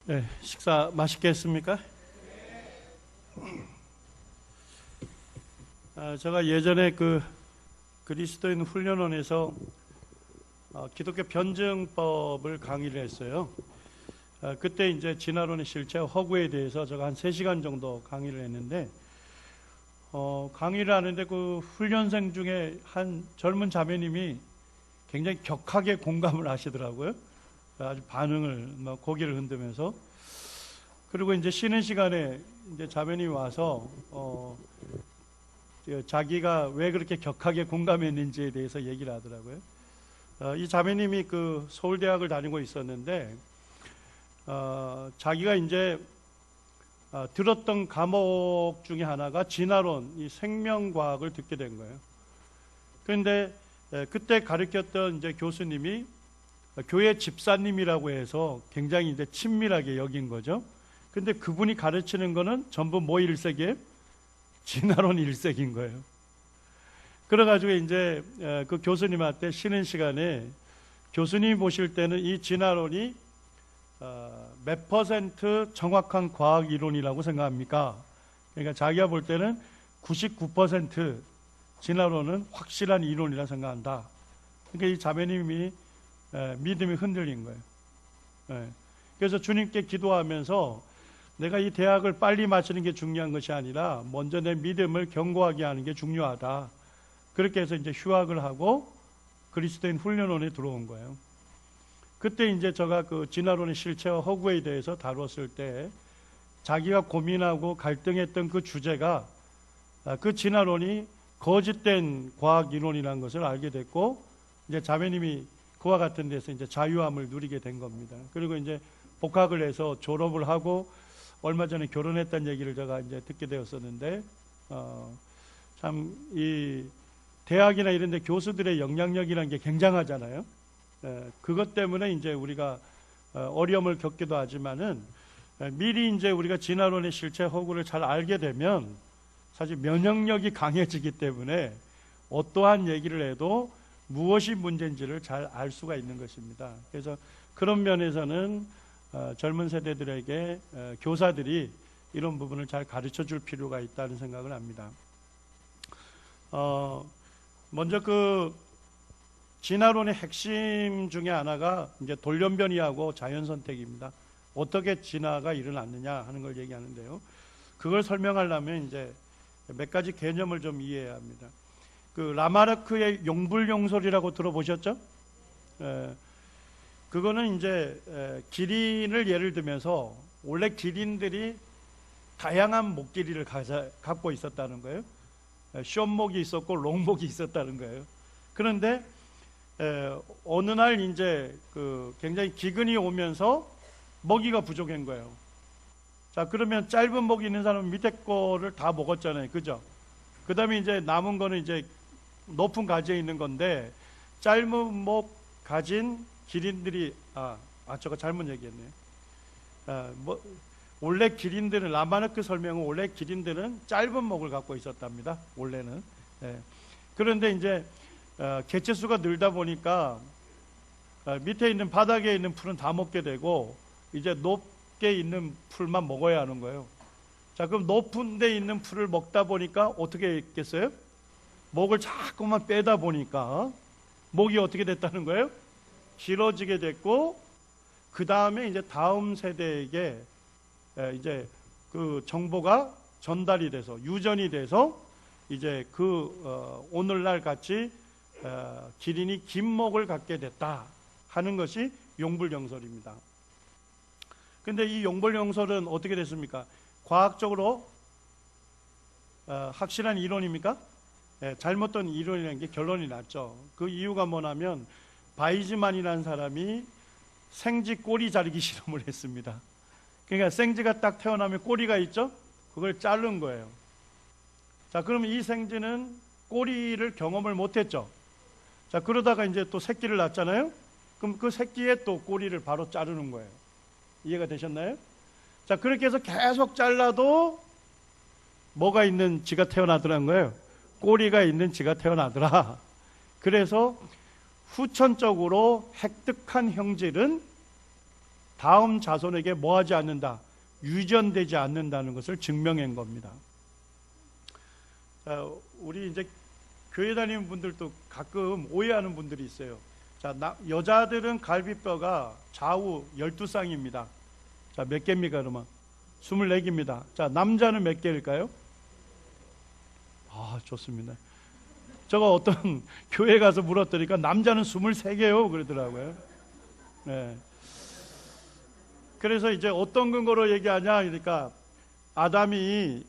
네, 식사 맛있게 했습니까? 제가 예전에 그 그리스도인 훈련원에서 기독교 변증법을 강의를 했어요. 그때 이제 진화론의 실체, 허구에 대해서 제가 한 3시간 정도 강의를 했는데, 강의를 하는데 그 훈련생 중에 한 젊은 자매님이 굉장히 격하게 공감을 하시더라고요. 아주 반응을 막 고개를 흔들면서. 그리고 이제 쉬는 시간에 이제 자매님이 와서 자기가 왜 그렇게 격하게 공감했는지에 대해서 얘기를 하더라고요. 이 자매님이 그 서울대학을 다니고 있었는데 자기가 이제 들었던 과목 중에 하나가 진화론, 이 생명과학을 듣게 된 거예요. 그런데 그때 가르쳤던 이제 교수님이 교회 집사님이라고 해서 굉장히 이제 친밀하게 여긴 거죠. 근데 그분이 가르치는 거는 전부 뭐 일색이에요? 진화론 일색인 거예요. 그래가지고 이제 그 교수님한테 쉬는 시간에 교수님이 보실 때는 이 진화론이 몇 퍼센트 정확한 과학 이론이라고 생각합니까? 그러니까 자기가 볼 때는 99% 진화론은 확실한 이론이라 생각한다. 그러니까 이 자매님이 믿음이 흔들린 거예요. 그래서 주님께 기도하면서 내가 이 대학을 빨리 마치는 게 중요한 것이 아니라 먼저 내 믿음을 견고하게 하는 게 중요하다. 그렇게 해서 이제 휴학을 하고 그리스도인 훈련원에 들어온 거예요. 그때 이제 제가 그 진화론의 실체와 허구에 대해서 다뤘을 때 자기가 고민하고 갈등했던 그 주제가 그 진화론이 거짓된 과학 이론이라는 것을 알게 됐고, 이제 자매님이 그와 같은 데서 이제 자유함을 누리게 된 겁니다. 그리고 이제 복학을 해서 졸업을 하고 얼마 전에 결혼했다는 얘기를 제가 이제 듣게 되었었는데, 참 이 대학이나 이런 데 교수들의 영향력이라는 게 굉장하잖아요. 그것 때문에 이제 우리가 어려움을 겪기도 하지만은 미리 이제 우리가 진화론의 실체 허구를 잘 알게 되면 사실 면역력이 강해지기 때문에 어떠한 얘기를 해도 무엇이 문제인지를 잘 알 수가 있는 것입니다. 그래서 그런 면에서는 젊은 세대들에게 교사들이 이런 부분을 잘 가르쳐 줄 필요가 있다는 생각을 합니다. 먼저 그 진화론의 핵심 중에 하나가 이제 돌연변이하고 자연선택입니다. 어떻게 진화가 일어났느냐 하는 걸 얘기하는데요. 그걸 설명하려면 이제 몇 가지 개념을 좀 이해해야 합니다. 그 라마르크의 용불용설이라고 들어보셨죠? 그거는 이제 기린을 예를 들면서 원래 기린들이 다양한 목길이를 갖고 있었다는 거예요. 숏목이 있었고 롱목이 있었다는 거예요. 그런데 어느 날 이제 그 굉장히 기근이 오면서 먹이가 부족한 거예요. 자, 그러면 짧은 목이 있는 사람은 밑에 거를 다 먹었잖아요. 그죠? 그 다음에 이제 남은 거는 이제 높은 가지에 있는 건데, 짧은 목 가진 기린들이, 저거 잘못 얘기했네요. 원래 기린들은, 라마르크 설명은 원래 기린들은 짧은 목을 갖고 있었답니다. 원래는. 그런데 이제 개체수가 늘다 보니까 밑에 있는 바닥에 있는 풀은 다 먹게 되고 이제 높게 있는 풀만 먹어야 하는 거예요. 자, 그럼 높은 데 있는 풀을 먹다 보니까 어떻게 했겠어요? 목을 자꾸만 빼다 보니까 목이 어떻게 됐다는 거예요? 길어지게 됐고, 그 다음에 이제 다음 세대에게 이제 그 정보가 전달이 돼서 유전이 돼서 이제 그 오늘날 같이 기린이 긴 목을 갖게 됐다 하는 것이 용불용설입니다. 근데 이 용불용설은 어떻게 됐습니까? 과학적으로 확실한 이론입니까? 잘못된 이론이라는 게 결론이 났죠. 그 이유가 뭐냐면 바이즈만이라는 사람이 생쥐 꼬리 자르기 실험을 했습니다. 그러니까 생쥐가 딱 태어나면 꼬리가 있죠? 그걸 자른 거예요. 자, 그러면 이 생쥐는 꼬리를 경험을 못했죠. 자, 그러다가 이제 또 새끼를 낳잖아요. 그럼 그 새끼의 또 꼬리를 바로 자르는 거예요. 이해가 되셨나요? 자, 그렇게 해서 계속 잘라도 뭐가 있는 쥐가 태어나더라는 거예요. 꼬리가 있는 쥐가 태어나더라. 그래서 후천적으로 획득한 형질은 다음 자손에게 뭐하지 않는다? 유전되지 않는다는 것을 증명한 겁니다. 자, 우리 이제 교회 다니는 분들도 가끔 오해하는 분들이 있어요. 자, 여자들은 갈비뼈가 좌우 12쌍입니다. 자, 몇 개입니까, 그러면? 24개입니다. 자, 남자는 몇 개일까요? 아, 좋습니다. 저거 어떤 교회 가서 물었더니까 남자는 23개요 그러더라고요. 네. 그래서 이제 어떤 근거로 얘기하냐, 그러니까 아담이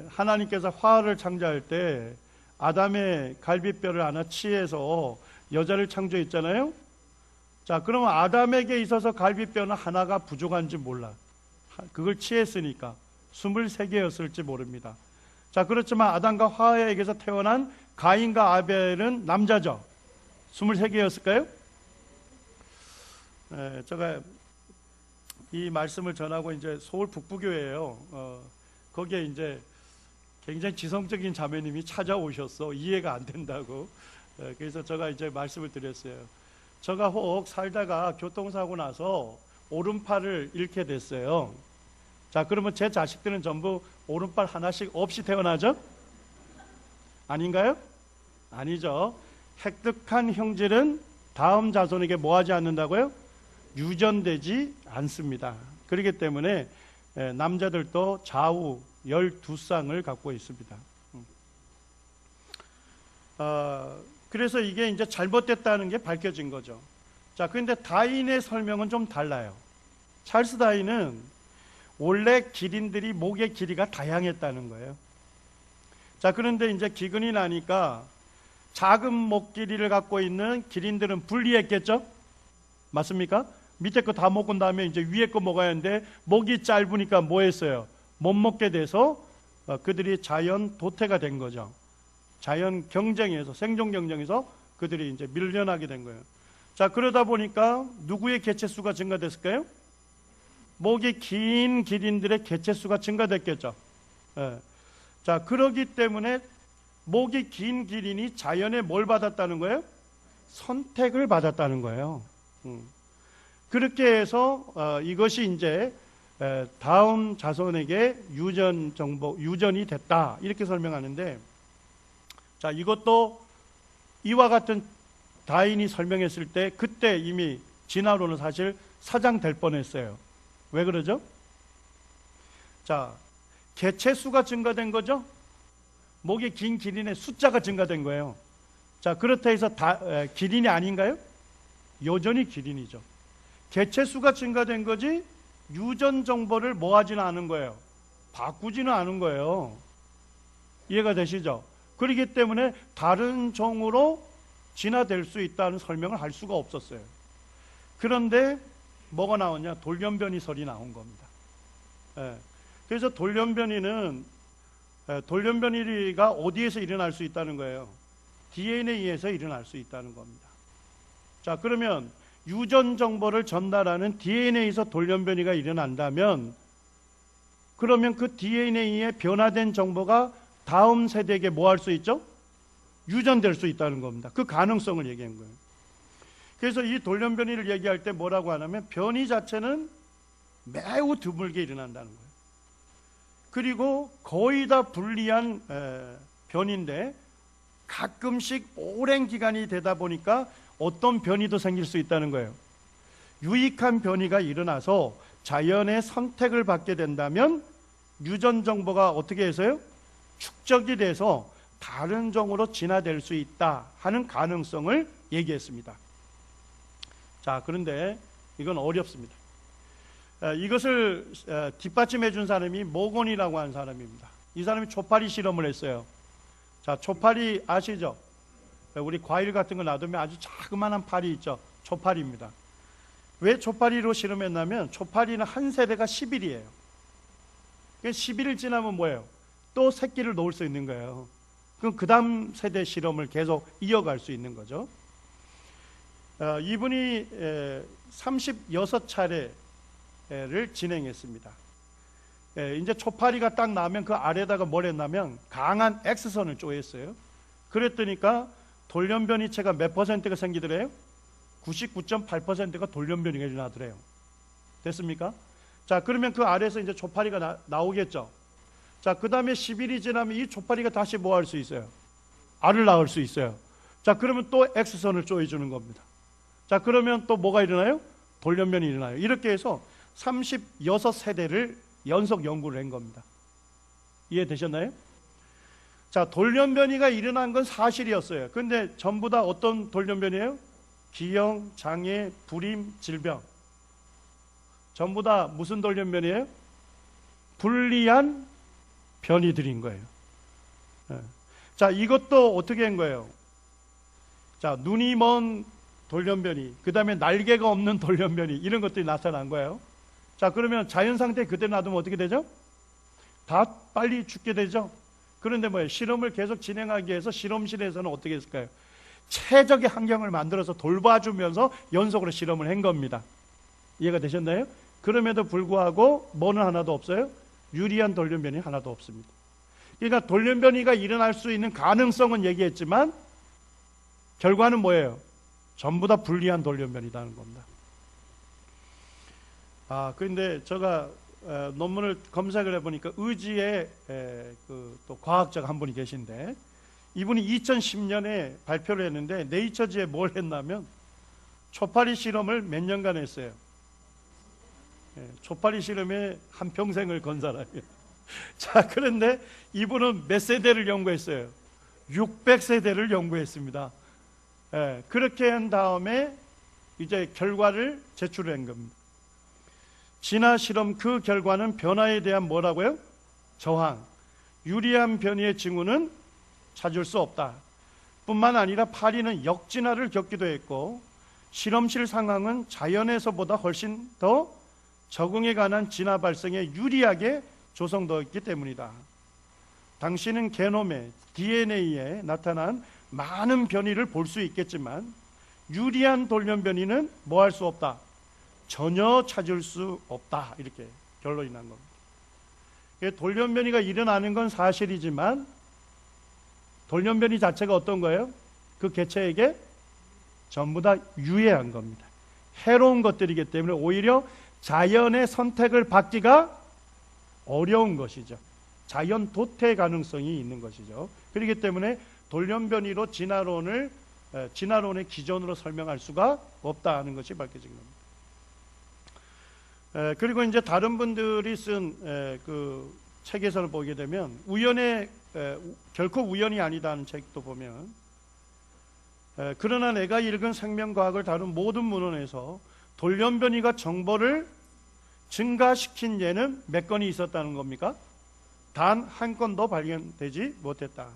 하나님께서 화를 창조할 때 아담의 갈비뼈를 하나 치해서 여자를 창조했잖아요. 자, 그러면 아담에게 있어서 갈비뼈는 하나가 부족한지 몰라. 그걸 치했으니까 23개였을지 모릅니다. 자, 그렇지만 아담과 하와에게서 태어난 가인과 아벨은 남자죠. 23개였을까요? 제가 이 말씀을 전하고 이제 서울 북부교회예요. 거기에 이제 굉장히 지성적인 자매님이 찾아오셨어. 이해가 안 된다고. 그래서 제가 이제 말씀을 드렸어요. 제가 혹 살다가 교통사고 나서 오른팔을 잃게 됐어요. 자, 그러면 제 자식들은 전부 오른팔 하나씩 없이 태어나죠? 아닌가요? 아니죠. 획득한 형질은 다음 자손에게 뭐하지 않는다고요? 유전되지 않습니다. 그렇기 때문에 남자들도 좌우 12쌍을 갖고 있습니다. 그래서 이게 이제 잘못됐다는 게 밝혀진 거죠. 자, 그런데 다윈의 설명은 좀 달라요. 찰스 다윈은 원래 기린들이 목의 길이가 다양했다는 거예요. 자, 그런데 이제 기근이 나니까 작은 목 길이를 갖고 있는 기린들은 분리했겠죠? 맞습니까? 밑에 거 다 먹은 다음에 이제 위에 거 먹어야 하는데 목이 짧으니까 뭐 했어요? 못 먹게 돼서 그들이 자연 도태가 된 거죠. 자연 경쟁에서, 생존 경쟁에서 그들이 이제 밀려나게 된 거예요. 자, 그러다 보니까 누구의 개체수가 증가됐을까요? 목이 긴 기린들의 개체수가 증가됐겠죠. 예. 자, 그러기 때문에 목이 긴 기린이 자연에 뭘 받았다는 거예요? 선택을 받았다는 거예요. 그렇게 해서 이것이 이제 다음 자손에게 유전이 됐다, 이렇게 설명하는데, 자, 이것도 이와 같은 다윈이 설명했을 때 그때 이미 진화론은 사실 사장될 뻔했어요. 왜 그러죠? 자, 개체수가 증가된 거죠. 목이 긴 기린의 숫자가 증가된 거예요. 자, 그렇다 해서 기린이 아닌가요? 여전히 기린이죠. 개체수가 증가된 거지 유전 정보를 뭐 하지는 않은 거예요. 바꾸지는 않은 거예요. 이해가 되시죠? 그렇기 때문에 다른 종으로 진화될 수 있다는 설명을 할 수가 없었어요. 그런데 뭐가 나오냐? 돌연변이설이 나온 겁니다. 그래서 돌연변이가 어디에서 일어날 수 있다는 거예요? DNA에서 일어날 수 있다는 겁니다. 자, 그러면 유전 정보를 전달하는 DNA에서 돌연변이가 일어난다면, 그러면 그 DNA에 변화된 정보가 다음 세대에게 뭐 할 수 있죠? 유전될 수 있다는 겁니다. 그 가능성을 얘기한 거예요. 그래서 이 돌연변이를 얘기할 때 뭐라고 하냐면, 변이 자체는 매우 드물게 일어난다는 거예요. 그리고 거의 다 불리한 변인데 가끔씩 오랜 기간이 되다 보니까 어떤 변이도 생길 수 있다는 거예요. 유익한 변이가 일어나서 자연의 선택을 받게 된다면 유전 정보가 어떻게 해서요? 축적이 돼서 다른 종으로 진화될 수 있다 하는 가능성을 얘기했습니다. 자, 그런데 이건 어렵습니다. 이것을 뒷받침해 준 사람이 모건이라고 하는 사람입니다. 이 사람이 초파리 실험을 했어요. 자, 초파리 아시죠? 우리 과일 같은 거 놔두면 아주 자그마한 파리 있죠. 초파리입니다. 왜 초파리로 실험했냐면, 초파리는 한 세대가 10일이에요. 10일을 지나면 뭐예요? 또 새끼를 놓을 수 있는 거예요. 그럼 그 다음 세대 실험을 계속 이어갈 수 있는 거죠. 이분이 36차례를 진행했습니다. 이제 초파리가 딱 나면 그 아래다가 뭘 했냐면 강한 X선을 쪼였어요. 그랬더니까 돌연변이체가 몇 퍼센트가 생기더래요? 99.8%가 돌연변이가 일어나더래요. 됐습니까? 자, 그러면 그 아래에서 이제 조파리가 나오겠죠. 자, 그 다음에 10일이 지나면 이 조파리가 다시 뭐 할 수 있어요? 알을 낳을 수 있어요. 자, 그러면 또 X선을 쪼여주는 겁니다. 자, 그러면 또 뭐가 일어나요? 돌연변이 일어나요. 이렇게 해서 36세대를 연속 연구를 한 겁니다. 이해되셨나요? 자, 돌연변이가 일어난 건 사실이었어요. 근데 전부 다 어떤 돌연변이에요? 기형, 장애, 불임, 질병. 전부 다 무슨 돌연변이에요? 불리한 변이들인 거예요. 자, 이것도 어떻게 한 거예요? 자, 눈이 먼 돌연변이, 그 다음에 날개가 없는 돌연변이, 이런 것들이 나타난 거예요. 자, 그러면 자연 상태 그대로 놔두면 어떻게 되죠? 다 빨리 죽게 되죠. 그런데 뭐예요? 실험을 계속 진행하기 위해서 실험실에서는 어떻게 했을까요? 최적의 환경을 만들어서 돌봐주면서 연속으로 실험을 한 겁니다. 이해가 되셨나요? 그럼에도 불구하고 뭐는 하나도 없어요? 유리한 돌연변이 하나도 없습니다. 그러니까 돌연변이가 일어날 수 있는 가능성은 얘기했지만 결과는 뭐예요? 전부 다 불리한 돌연변이라는 겁니다. 그런데 제가 논문을 검색을 해보니까 의지의 또 과학자가 한 분이 계신데, 이분이 2010년에 발표를 했는데 네이처지에 뭘 했냐면 초파리 실험을 몇 년간 했어요. 초파리 실험에 한 평생을 건 사람이에요. 자, 그런데 이분은 몇 세대를 연구했어요? 600세대를 연구했습니다. 그렇게 한 다음에 이제 결과를 제출한 겁니다. 진화 실험 그 결과는 변화에 대한 뭐라고요? 저항, 유리한 변이의 징후는 찾을 수 없다. 뿐만 아니라 파리는 역진화를 겪기도 했고 실험실 상황은 자연에서보다 훨씬 더 적응에 관한 진화 발생에 유리하게 조성되었기 때문이다. 당신은 게놈의 DNA에 나타난 많은 변이를 볼 수 있겠지만 유리한 돌연변이는 뭐 할 수 없다. 전혀 찾을 수 없다. 이렇게 결론이 난 겁니다. 돌연변이가 일어나는 건 사실이지만 돌연변이 자체가 어떤 거예요? 그 개체에게 전부 다 유해한 겁니다. 해로운 것들이기 때문에 오히려 자연의 선택을 받기가 어려운 것이죠. 자연 도태 가능성이 있는 것이죠. 그렇기 때문에 돌연변이로 진화론의 기존으로 설명할 수가 없다는 것이 밝혀진 겁니다. 그리고 이제 다른 분들이 쓴 그 책에서를 보게 되면 결코 우연이 아니다는 책도 보면, 그러나 내가 읽은 생명과학을 다룬 모든 문헌에서 돌연변이가 정보를 증가시킨 예는 몇 건이 있었다는 겁니까? 단 한 건도 발견되지 못했다.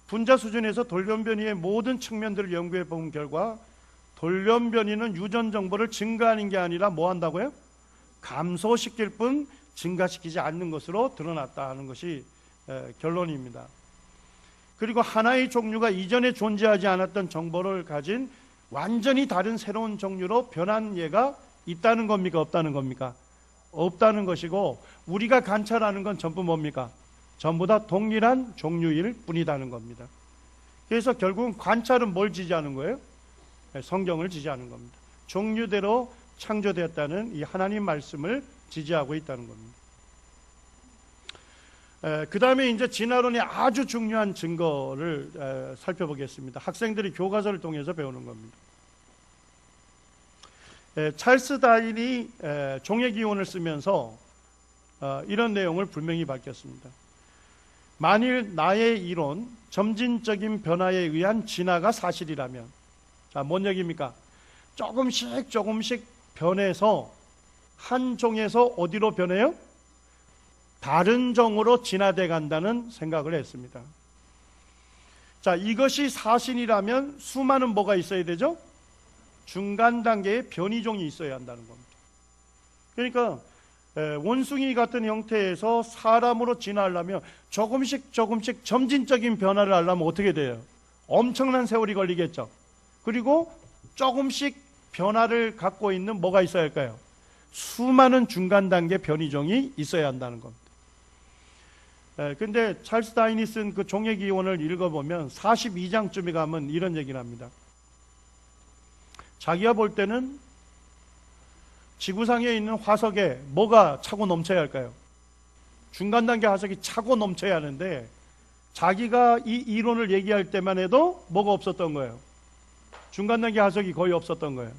분자 수준에서 돌연변이의 모든 측면들을 연구해 본 결과 돌연변이는 유전 정보를 증가하는 게 아니라 뭐 한다고요? 감소시킬 뿐 증가시키지 않는 것으로 드러났다는 것이 결론입니다. 그리고 하나의 종류가 이전에 존재하지 않았던 정보를 가진 완전히 다른 새로운 종류로 변한 예가 있다는 겁니까? 없다는 겁니까? 없다는 것이고, 우리가 관찰하는 건 전부 뭡니까? 전부 다 동일한 종류일 뿐이라는 겁니다. 그래서 결국은 관찰은 뭘 지지하는 거예요? 성경을 지지하는 겁니다. 종류대로 창조되었다는 이 하나님 말씀을 지지하고 있다는 겁니다. 그 다음에 이제 진화론의 아주 중요한 증거를 살펴보겠습니다. 학생들이 교과서를 통해서 배우는 겁니다. 찰스 다윈이 종의기원을 쓰면서 이런 내용을 분명히 밝혔습니다. 만일 나의 이론, 점진적인 변화에 의한 진화가 사실이라면, 자, 뭔 얘기입니까? 조금씩 변해서 한 종에서 어디로 변해요? 다른 종으로 진화돼 간다는 생각을 했습니다. 자, 이것이 사실이라면 수많은 뭐가 있어야 되죠? 중간 단계의 변이종이 있어야 한다는 겁니다. 그러니까 원숭이 같은 형태에서 사람으로 진화하려면 조금씩 점진적인 변화를 하려면 어떻게 돼요? 엄청난 세월이 걸리겠죠. 그리고 조금씩 변화를 갖고 있는 뭐가 있어야 할까요? 수많은 중간 단계 변이종이 있어야 한다는 겁니다. 근데 찰스 다윈이 쓴 그 종의기원을 읽어보면 42장쯤에 가면 이런 얘기를 합니다. 자기가 볼 때는 지구상에 있는 화석에 뭐가 차고 넘쳐야 할까요? 중간 단계 화석이 차고 넘쳐야 하는데 자기가 이 이론을 얘기할 때만 해도 뭐가 없었던 거예요? 중간 단계 화석이 거의 없었던 거예요.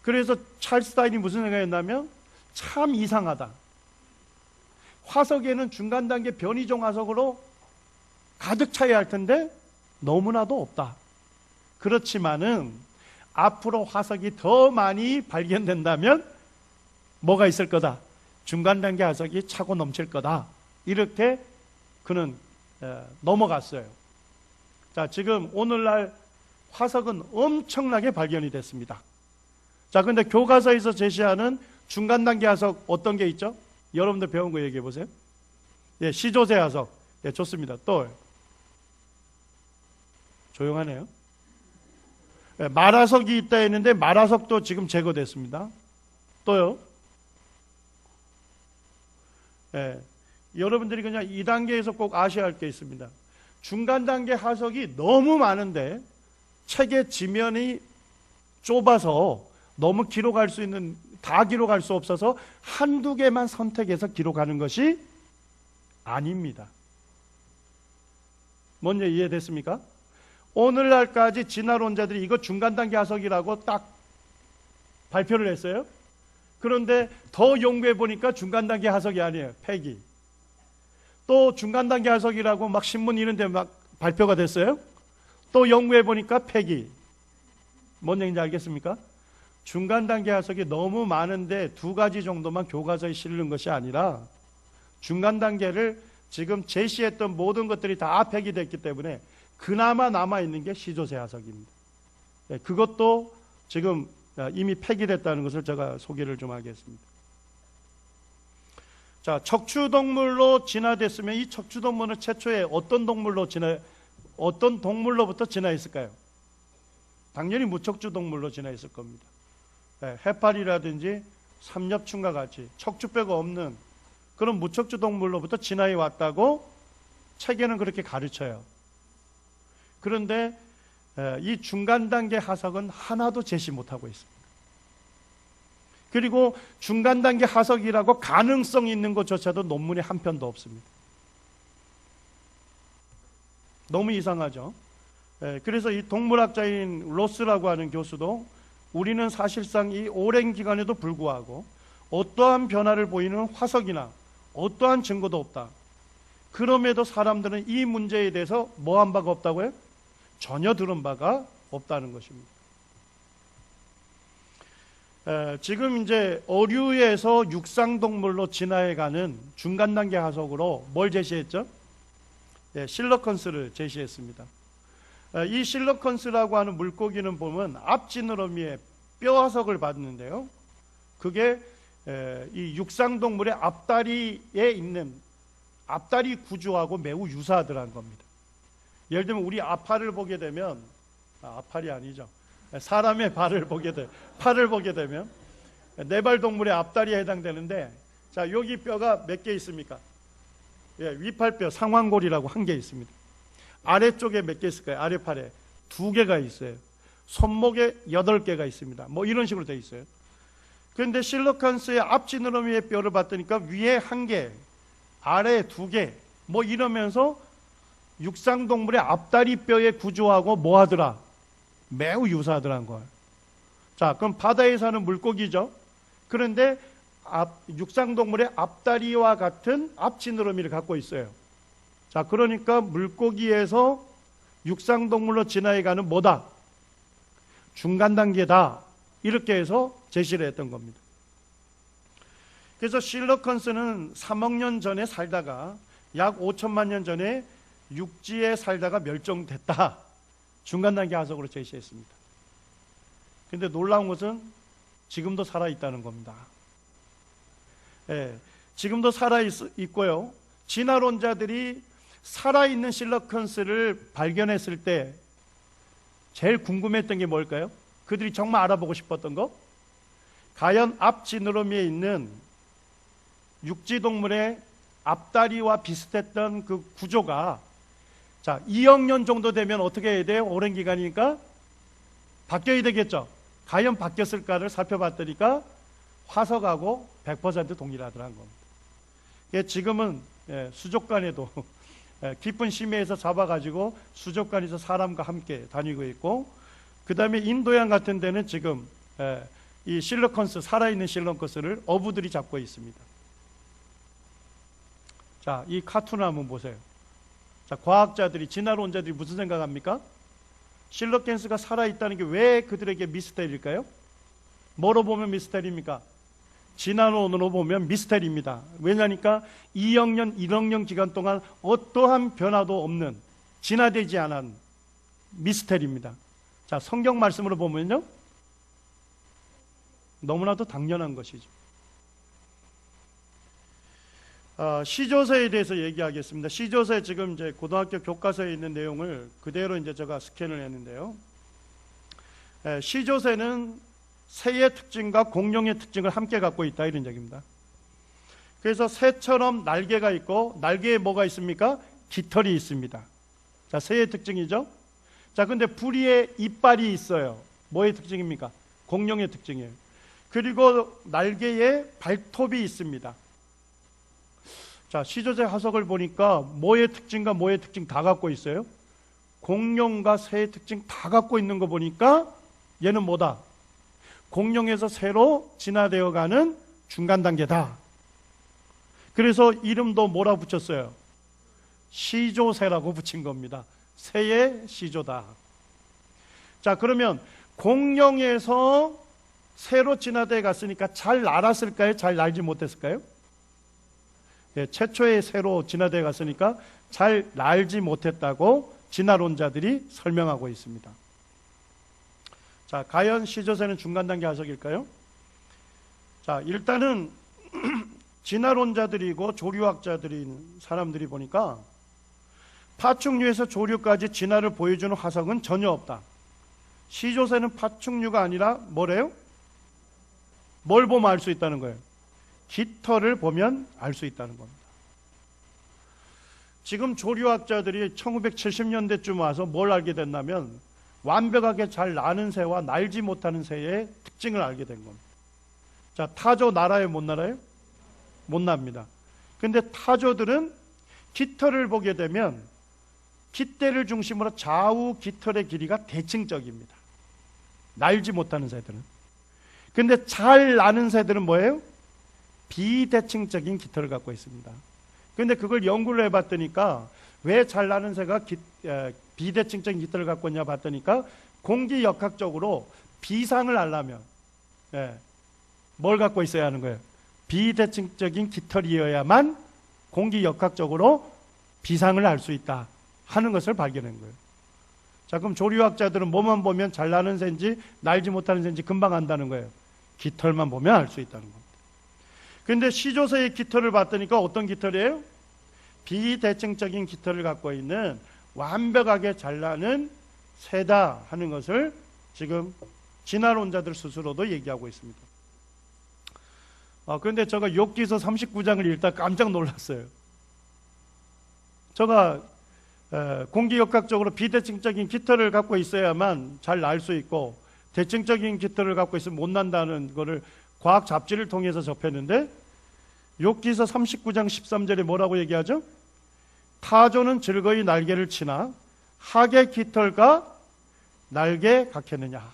그래서 찰스 다윈이 무슨 생각했냐면 참 이상하다. 화석에는 중간 단계 변이종 화석으로 가득 차야 할 텐데 너무나도 없다. 그렇지만은 앞으로 화석이 더 많이 발견된다면 뭐가 있을 거다? 중간 단계 화석이 차고 넘칠 거다. 이렇게 그는 넘어갔어요. 자, 지금 오늘날 화석은 엄청나게 발견이 됐습니다. 자, 근데 교과서에서 제시하는 중간 단계 화석 어떤 게 있죠? 여러분들 배운 거 얘기해 보세요. 예, 시조새 화석. 예, 좋습니다. 또 조용하네요. 예, 말화석이 있다 했는데 말화석도 지금 제거됐습니다. 또요. 예, 여러분들이 그냥 이 단계에서 꼭 아셔야 할 게 있습니다. 중간 단계 화석이 너무 많은데 책의 지면이 좁아서 너무 기록할 수 있는, 다 기록할 수 없어서 한두 개만 선택해서 기록하는 것이 아닙니다. 뭔지 이해됐습니까? 오늘날까지 진화론자들이 이거 중간 단계 화석이라고 딱 발표를 했어요. 그런데 더 연구해 보니까 중간 단계 화석이 아니에요. 폐기. 또 중간 단계 화석이라고 막 신문 이런 데 막 발표가 됐어요. 또 연구해 보니까 폐기. 뭔 얘기인지 알겠습니까? 중간 단계 화석이 너무 많은데 두 가지 정도만 교과서에 실는 것이 아니라 중간 단계를 지금 제시했던 모든 것들이 다 폐기됐기 때문에 그나마 남아있는 게 시조새 화석입니다. 네, 그것도 지금 이미 폐기됐다는 것을 제가 소개를 좀 하겠습니다. 자, 척추동물로 진화됐으면 이 척추동물은 최초에 어떤 동물로부터 진화했을까요? 당연히 무척추 동물로 진화했을 겁니다. 네, 해파리라든지 삼엽충과 같이 척추뼈가 없는 그런 무척추 동물로부터 진화해 왔다고 책에는 그렇게 가르쳐요. 그런데 이 중간 단계 화석은 하나도 제시 못하고 있습니다. 그리고 중간 단계 화석이라고 가능성이 있는 것조차도 논문에 한 편도 없습니다. 너무 이상하죠. 그래서 이 동물학자인 로스라고 하는 교수도 우리는 사실상 이 오랜 기간에도 불구하고 어떠한 변화를 보이는 화석이나 어떠한 증거도 없다. 그럼에도 사람들은 이 문제에 대해서 뭐 한 바가 없다고요? 전혀 들은 바가 없다는 것입니다. 지금 이제 어류에서 육상동물로 진화해가는 중간 단계 화석으로 뭘 제시했죠? 실러컨스를 제시했습니다. 이 실러컨스라고 하는 물고기는 보면 앞지느러미에 뼈 화석을 받는데요. 그게 이 육상동물의 앞다리에 있는 앞다리 구조하고 매우 유사하더라는 겁니다. 예를 들면 우리 앞팔을 보게 되면 앞팔이 아니죠. 사람의 팔을 보게 되면 네발 동물의 앞다리에 해당되는데, 자, 여기 뼈가 몇 개 있습니까? 예, 위팔뼈 상완골이라고 한 개 있습니다. 아래쪽에 몇 개 있을까요? 아래팔에 2개가 있어요. 손목에 8개가 있습니다. 뭐 이런 식으로 되어 있어요. 그런데 실러컨스의 앞지느러미의 뼈를 봤더니까 위에 1개, 아래에 2개, 뭐 이러면서 육상동물의 앞다리 뼈의 구조하고 뭐 하더라? 매우 유사하더라는 거예요. 자, 그럼 바다에 사는 물고기죠. 그런데 육상동물의 앞다리와 같은 앞지느러미를 갖고 있어요. 자, 그러니까 물고기에서 육상동물로 진화해가는 뭐다? 중간 단계다. 이렇게 해서 제시를 했던 겁니다. 그래서 실러컨스는 3억 년 전에 살다가 약 5천만 년 전에 육지에 살다가 멸종됐다. 중간 단계 화석으로 제시했습니다. 그런데 놀라운 것은 지금도 살아있다는 겁니다. 예, 지금도 살아있고요. 진화론자들이 살아있는 실러컨스를 발견했을 때 제일 궁금했던 게 뭘까요? 그들이 정말 알아보고 싶었던 거? 과연 앞지느러미에 있는 육지동물의 앞다리와 비슷했던 그 구조가, 자, 2억 년 정도 되면 어떻게 해야 돼요? 오랜 기간이니까 바뀌어야 되겠죠. 과연 바뀌었을까를 살펴봤더니까 화석하고 100% 동일하더라는 겁니다. 지금은 수족관에도 깊은 심해에서 잡아가지고 수족관에서 사람과 함께 다니고 있고, 그 다음에 인도양 같은 데는 지금 이 실로컨스, 살아있는 실로컨스를 어부들이 잡고 있습니다. 자, 이 카툰을 한번 보세요. 자, 과학자들이, 진화론자들이 무슨 생각합니까? 실로컨스가 살아있다는 게 왜 그들에게 미스터리일까요? 뭐로 보면 미스터리입니까? 진화론으로 보면 미스터리입니다. 왜냐니까 2억 년, 1억 년 기간 동안 어떠한 변화도 없는, 진화되지 않은 미스터리입니다. 자, 성경 말씀으로 보면요, 너무나도 당연한 것이죠. 시조세에 대해서 얘기하겠습니다. 시조세, 지금 이제 고등학교 교과서에 있는 내용을 그대로 이제 제가 스캔을 했는데요. 시조새는 새의 특징과 공룡의 특징을 함께 갖고 있다, 이런 얘기입니다. 그래서 새처럼 날개가 있고, 날개에 뭐가 있습니까? 깃털이 있습니다. 자, 새의 특징이죠. 자, 근데 부리에 이빨이 있어요. 뭐의 특징입니까? 공룡의 특징이에요. 그리고 날개에 발톱이 있습니다. 자, 시조새 화석을 보니까 뭐의 특징과 뭐의 특징 다 갖고 있어요. 공룡과 새의 특징 다 갖고 있는 거 보니까 얘는 뭐다? 공룡에서 새로 진화되어가는 중간 단계다. 그래서 이름도 뭐라 붙였어요? 시조새라고 붙인 겁니다. 새의 시조다. 자, 그러면 공룡에서 새로 진화되어 갔으니까 잘 날았을까요? 잘 날지 못했을까요? 최초의 새로 진화되어 갔으니까 잘 날지 못했다고 진화론자들이 설명하고 있습니다. 자, 과연 시조새는 중간 단계 화석일까요? 자, 일단은 진화론자들이고 조류학자들인 사람들이 보니까 파충류에서 조류까지 진화를 보여주는 화석은 전혀 없다. 시조새는 파충류가 아니라 뭐래요? 뭘 보면 알 수 있다는 거예요? 깃털을 보면 알 수 있다는 겁니다. 지금 조류학자들이 1970년대쯤 와서 뭘 알게 됐냐면, 완벽하게 잘 나는 새와 날지 못하는 새의 특징을 알게 된 겁니다. 자, 타조 날아요, 못 날아요? 못 납니다. 근데 타조들은 깃털을 보게 되면 깃대를 중심으로 좌우 깃털의 길이가 대칭적입니다. 날지 못하는 새들은. 근데 잘 나는 새들은 뭐예요? 비대칭적인 깃털을 갖고 있습니다. 근데 그걸 연구를 해봤더니까 왜 잘 나는 새가 비대칭적인 깃털을 갖고 있냐 봤더니까 공기역학적으로 비상을 알려면 뭘 갖고 있어야 하는 거예요? 비대칭적인 깃털이어야만 공기역학적으로 비상을 알 수 있다 하는 것을 발견한 거예요. 자, 그럼 조류학자들은 뭐만 보면 잘 나는 새인지 날지 못하는 새인지 금방 안다는 거예요. 깃털만 보면 알 수 있다는 겁니다. 그런데 시조새의 깃털을 봤더니까 어떤 깃털이에요? 비대칭적인 깃털을 갖고 있는 완벽하게 잘 나는 새다 하는 것을 지금 진화론자들 스스로도 얘기하고 있습니다. 그런데 제가 욥기서 39장을 읽다 깜짝 놀랐어요. 제가 공기역학적으로 비대칭적인 깃털을 갖고 있어야만 잘 날 수 있고, 대칭적인 깃털을 갖고 있으면 못 난다는 것을 과학 잡지를 통해서 접했는데, 욥기서 39장 13절에 뭐라고 얘기하죠? 타조는 즐거이 날개를 치나 학의 깃털과 날개 같겠느냐.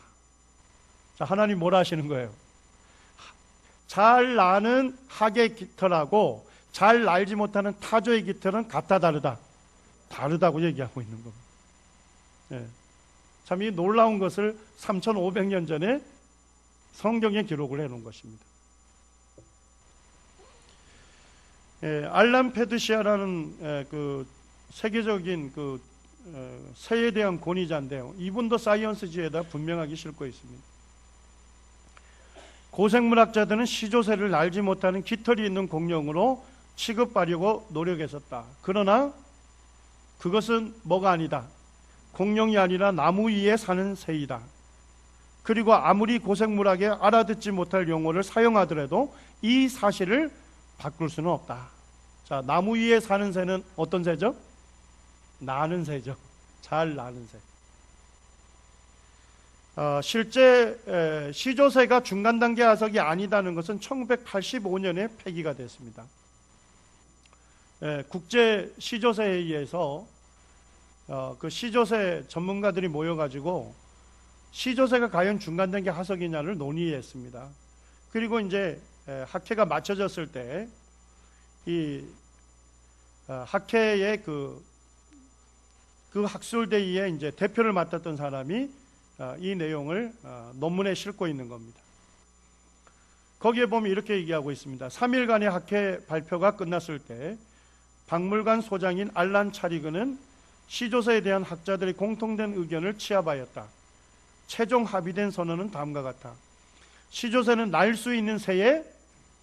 자, 하나님 뭐라 하시는 거예요? 잘 나는 학의 깃털하고 잘 날지 못하는 타조의 깃털은 같다 다르다? 다르다고 얘기하고 있는 겁니다. 참 이 놀라운 것을 3500년 전에 성경에 기록을 해놓은 것입니다. 알람 페드시아라는 그 세계적인 그 새에 대한 권위자인데요. 이분도 사이언스지에다 분명하게 싣고 있습니다. 고생물학자들은 시조새를 날지 못하는 깃털이 있는 공룡으로 취급하려고 노력했었다. 그러나 그것은 뭐가 아니다. 공룡이 아니라 나무 위에 사는 새이다. 그리고 아무리 고생물학에 알아듣지 못할 용어를 사용하더라도 이 사실을 바꿀 수는 없다. 자, 나무 위에 사는 새는 어떤 새죠? 나는 새죠. 잘 나는 새. 실제 시조세가 중간 단계 하석이 아니다는 것은 1985년에 폐기가 됐습니다. 국제 시조세에 의해서 그 시조세 전문가들이 모여가지고 시조세가 과연 중간 단계 하석이냐를 논의했습니다. 그리고 이제 학회가 마쳐졌을 때 이 학회의 그 학술대의의 이제 대표를 맡았던 사람이 이 내용을 논문에 싣고 있는 겁니다. 거기에 보면 이렇게 얘기하고 있습니다. 3일간의 학회 발표가 끝났을 때 박물관 소장인 알란 차리그는 시조세에 대한 학자들의 공통된 의견을 취합하였다. 최종 합의된 선언은 다음과 같다. 시조세는 날 수 있는 새의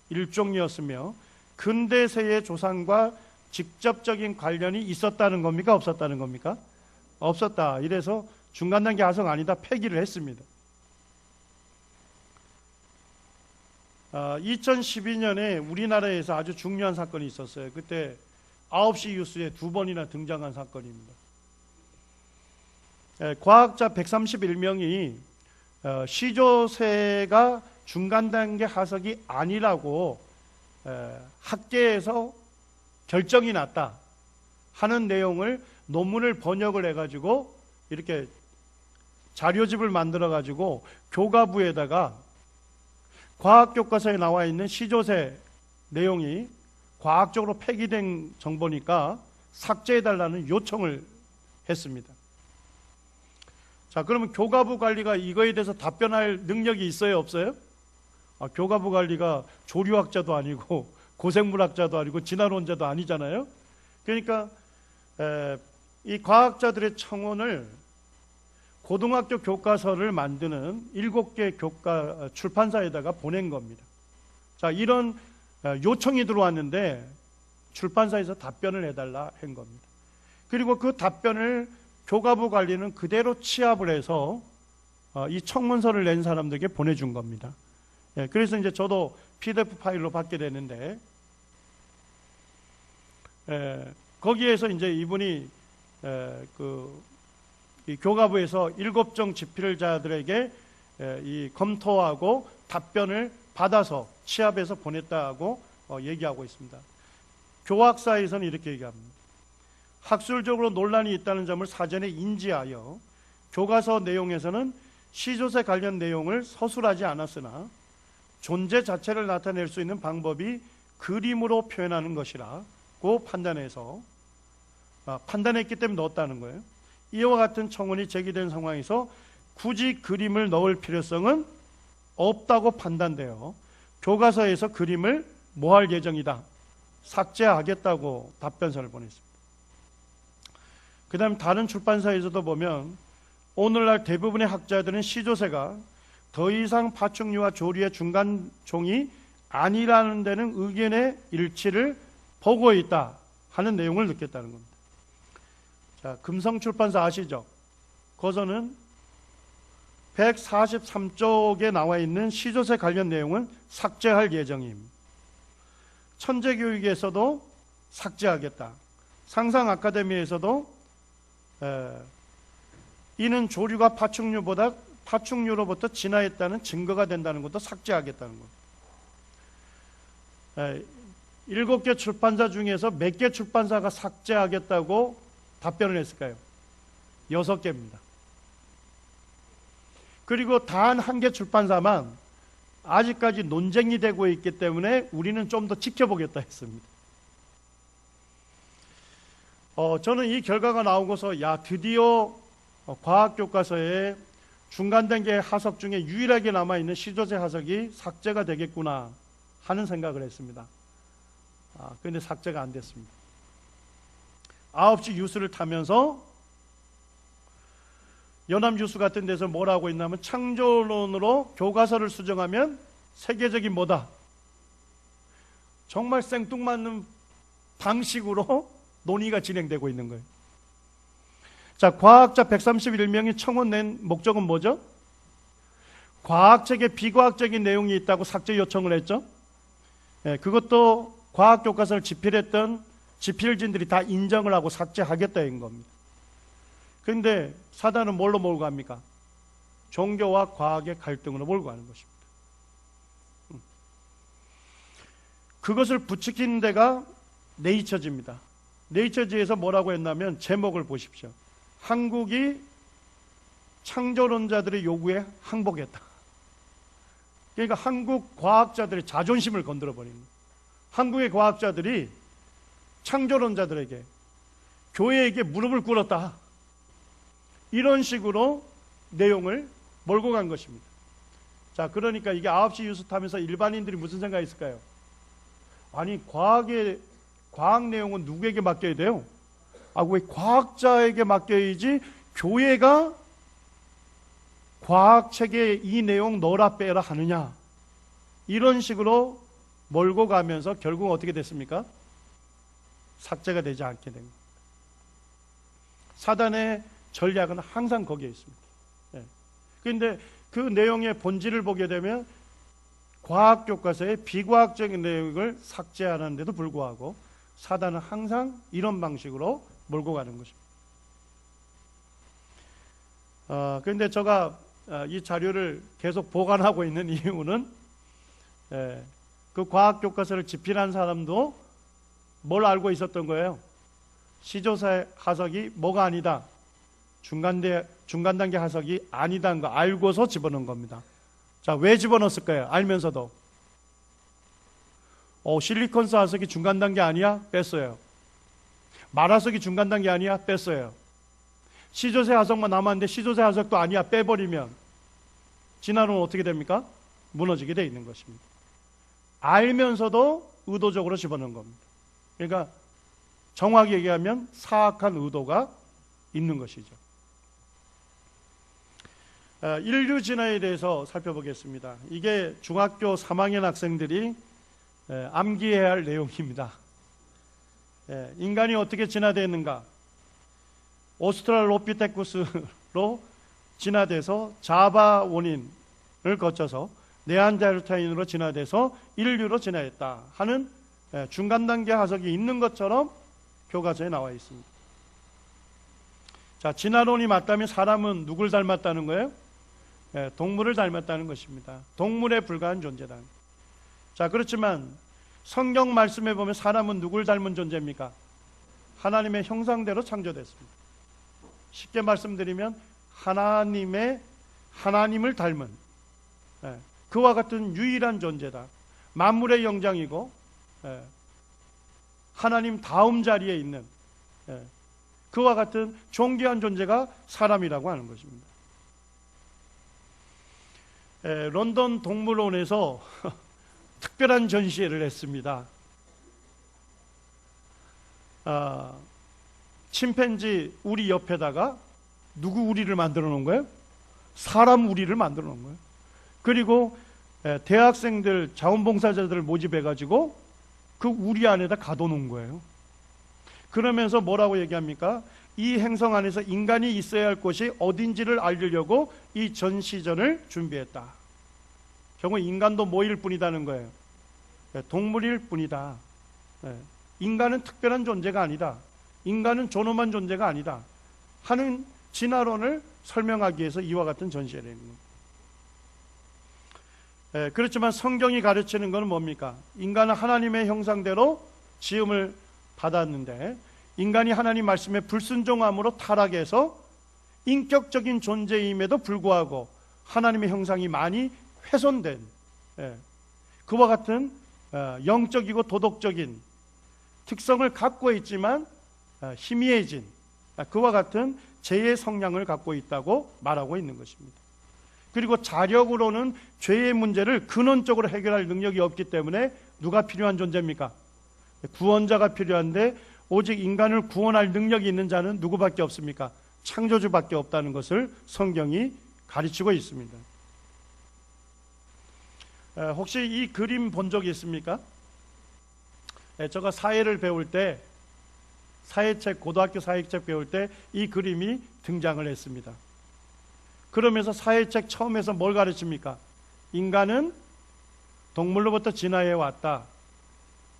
일종이었으며 근대새의 조상과 직접적인 관련이 있었다는 겁니까? 없었다는 겁니까? 없었다. 이래서 중간 단계 하석 아니다 폐기를 했습니다. 2012년에 우리나라에서 아주 중요한 사건이 있었어요. 그때 9시 뉴스에 2번이나 등장한 사건입니다. 과학자 131명이 시조세가 중간 단계 하석이 아니라고 학계에서 결정이 났다 하는 내용을 논문을 번역을 해가지고 이렇게 자료집을 만들어가지고 교과부에다가 과학교과서에 나와 있는 시조세 내용이 과학적으로 폐기된 정보니까 삭제해달라는 요청을 했습니다. 자, 그러면 교과부 관리가 이거에 대해서 답변할 능력이 있어요, 없어요? 교과부 관리가 조류학자도 아니고 고생물학자도 아니고 진화론자도 아니잖아요. 그러니까 이 과학자들의 청원을 고등학교 교과서를 만드는 7개 교과 출판사에다가 보낸 겁니다. 자, 이런 요청이 들어왔는데 출판사에서 답변을 해달라 한 겁니다. 그리고 그 답변을 교과부 관리는 그대로 취합을 해서 이 청문서를 낸 사람들에게 보내준 겁니다. 그래서 이제 저도 PDF 파일로 받게 되는데 거기에서 이제 이분이 이 교과부에서 7종 집필자들에게 이 검토하고 답변을 받아서 취합해서 보냈다고 얘기하고 있습니다. 교학사에서는 이렇게 얘기합니다. 학술적으로 논란이 있다는 점을 사전에 인지하여 교과서 내용에서는 시조세 관련 내용을 서술하지 않았으나 존재 자체를 나타낼 수 있는 방법이 그림으로 표현하는 것이라고 판단했기 때문에 넣었다는 거예요. 이와 같은 청원이 제기된 상황에서 굳이 그림을 넣을 필요성은 없다고 판단되어 교과서에서 그림을 모할 예정이다. 삭제하겠다고 답변서를 보냈습니다. 그 다음 다른 출판사에서도 보면 오늘날 대부분의 학자들은 시조세가 더 이상 파충류와 조류의 중간 종이 아니라는 데는 의견의 일치를 보고 있다 하는 내용을 느꼈다는 겁니다. 자, 금성출판사 아시죠? 거기서는 143쪽에 나와 있는 시조세 관련 내용은 삭제할 예정임. 천재교육에서도 삭제하겠다. 상상아카데미에서도 이는 조류가 파충류로부터 진화했다는 증거가 된다는 것도 삭제하겠다는 겁니다. 7개 출판사 중에서 몇 개 출판사가 삭제하겠다고 답변을 했을까요? 6개입니다. 그리고 단 한 개 출판사만 아직까지 논쟁이 되고 있기 때문에 우리는 좀 더 지켜보겠다 했습니다. 저는 이 결과가 나오고서 드디어 과학교과서에 중간 단계 하석 중에 유일하게 남아있는 시조세 하석이 삭제가 되겠구나 하는 생각을 했습니다. 그런데 삭제가 안 됐습니다. 9시 뉴스를 타면서 연합뉴스 같은 데서 뭐라고 했냐면 창조론으로 교과서를 수정하면 세계적인 뭐다. 정말 생뚱맞는 방식으로 논의가 진행되고 있는 거예요. 자, 과학자 131명이 청원 낸 목적은 뭐죠? 과학책에 비과학적인 내용이 있다고 삭제 요청을 했죠. 그것도 과학교과서를 집필했던 집필진들이 다 인정을 하고 삭제하겠다는 겁니다. 그런데 사단은 뭘로 몰고 갑니까? 종교와 과학의 갈등으로 몰고 가는 것입니다. 그것을 부추기는 데가 네이처지입니다. 네이처지에서 뭐라고 했냐면 제목을 보십시오. 한국이 창조론자들의 요구에 항복했다. 그러니까 한국 과학자들의 자존심을 건드려버린 거예요. 한국의 과학자들이 창조론자들에게, 교회에게 무릎을 꿇었다. 이런 식으로 내용을 몰고 간 것입니다. 자, 그러니까 이게 9시 뉴스 타면서 일반인들이 무슨 생각이 있을까요? 아니, 과학 내용은 누구에게 맡겨야 돼요? 왜 과학자에게 맡겨야지 교회가 과학책에 이 내용 넣어라 빼라 하느냐? 이런 식으로 몰고 가면서 결국 어떻게 됐습니까? 삭제가 되지 않게 된 겁니다. 사단의 전략은 항상 거기에 있습니다. 그런데 그 내용의 본질을 보게 되면 과학 교과서의 비과학적인 내용을 삭제하는데도 불구하고 사단은 항상 이런 방식으로 몰고 가는 것입니다. 그런데 제가 이 자료를 계속 보관하고 있는 이유는 그 과학 교과서를 집필한 사람도 뭘 알고 있었던 거예요? 시조새 하석이 뭐가 아니다, 중간 단계 하석이 아니다는 거 알고서 집어넣은 겁니다. 자, 왜 집어넣었을까요? 알면서도. 실리콘스 하석이 중간 단계 아니야? 뺐어요. 말하석이 중간 단계 아니야? 뺐어요. 시조새 하석만 남았는데 시조새 하석도 아니야? 빼버리면 진화론은 어떻게 됩니까? 무너지게 돼 있는 것입니다. 알면서도 의도적으로 집어넣은 겁니다. 그러니까 정확히 얘기하면 사악한 의도가 있는 것이죠. 인류 진화에 대해서 살펴보겠습니다. 이게 중학교 3학년 학생들이 암기해야 할 내용입니다. 인간이 어떻게 진화되었는가? 오스트랄로피테쿠스로 진화돼서 자바 원인을 거쳐서 네안데르탈인으로 진화돼서 인류로 진화했다 하는 중간 단계 하석이 있는 것처럼 교과서에 나와 있습니다. 자, 진화론이 맞다면 사람은 누굴 닮았다는 거예요? 동물을 닮았다는 것입니다. 동물에 불과한 존재다. 자, 그렇지만 성경 말씀에 보면 사람은 누굴 닮은 존재입니까? 하나님의 형상대로 창조됐습니다. 쉽게 말씀드리면 하나님을 닮은 그와 같은 유일한 존재다. 만물의 영장이고 하나님 다음 자리에 있는 그와 같은 존귀한 존재가 사람이라고 하는 것입니다. 런던 동물원에서 특별한 전시회를 했습니다. 침팬지 우리 옆에다가 누구 우리를 만들어 놓은 거예요? 사람 우리를 만들어 놓은 거예요. 그리고 대학생들, 자원봉사자들을 모집해 가지고 그 우리 안에다 가둬놓은 거예요. 그러면서 뭐라고 얘기합니까? 이 행성 안에서 인간이 있어야 할 곳이 어딘지를 알리려고 이 전시전을 준비했다. 결국 인간도 뭐일 뿐이다는 거예요? 동물일 뿐이다. 인간은 특별한 존재가 아니다. 인간은 존엄한 존재가 아니다 하는 진화론을 설명하기 위해서 이와 같은 전시를 했는 겁니다. 그렇지만 성경이 가르치는 것은 뭡니까? 인간은 하나님의 형상대로 지음을 받았는데 인간이 하나님 말씀에 불순종함으로 타락해서 인격적인 존재임에도 불구하고 하나님의 형상이 많이 훼손된 그와 같은 영적이고 도덕적인 특성을 갖고 있지만 희미해진 그와 같은 죄의 성향을 갖고 있다고 말하고 있는 것입니다. 그리고 자력으로는 죄의 문제를 근원적으로 해결할 능력이 없기 때문에 누가 필요한 존재입니까? 구원자가 필요한데 오직 인간을 구원할 능력이 있는 자는 누구밖에 없습니까? 창조주밖에 없다는 것을 성경이 가르치고 있습니다. 혹시 이 그림 본 적이 있습니까? 제가 사회를 배울 때 고등학교 사회책 배울 때 이 그림이 등장을 했습니다. 그러면서 사회책 처음에서 뭘 가르칩니까? 인간은 동물로부터 진화해 왔다.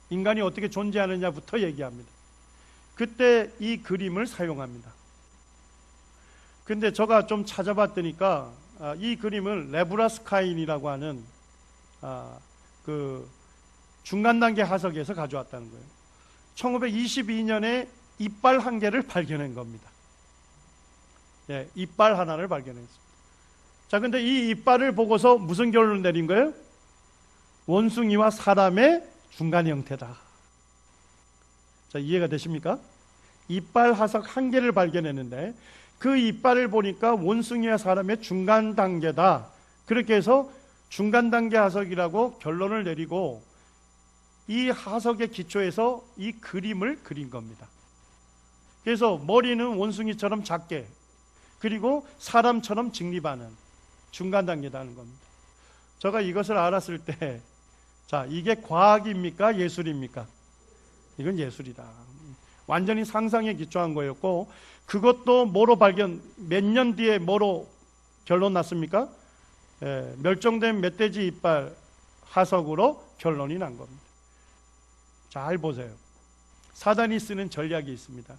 인간이 어떻게 존재하느냐부터 얘기합니다. 그때 이 그림을 사용합니다. 근데 제가 좀 찾아봤더니까 이 그림을 네브라스카인이라고 하는 그 중간 단계 화석에서 가져왔다는 거예요. 1922년에 이빨 한 개를 발견한 겁니다. 예, 이빨 하나를 발견했습니다. 자, 근데 이 이빨을 보고서 무슨 결론을 내린 거예요? 원숭이와 사람의 중간 형태다. 자, 이해가 되십니까? 이빨 화석 한 개를 발견했는데 그 이빨을 보니까 원숭이와 사람의 중간 단계다. 그렇게 해서 중간 단계 화석이라고 결론을 내리고 이 화석의 기초에서 이 그림을 그린 겁니다. 그래서 머리는 원숭이처럼 작게, 그리고 사람처럼 직립하는 중간 단계라는 겁니다. 제가 이것을 알았을 때, 자, 이게 과학입니까? 예술입니까? 이건 예술이다. 완전히 상상에 기초한 거였고, 그것도 뭐로 몇 년 뒤에 뭐로 결론 났습니까? 멸종된 멧돼지 이빨 화석으로 결론이 난 겁니다. 잘 보세요. 사단이 쓰는 전략이 있습니다.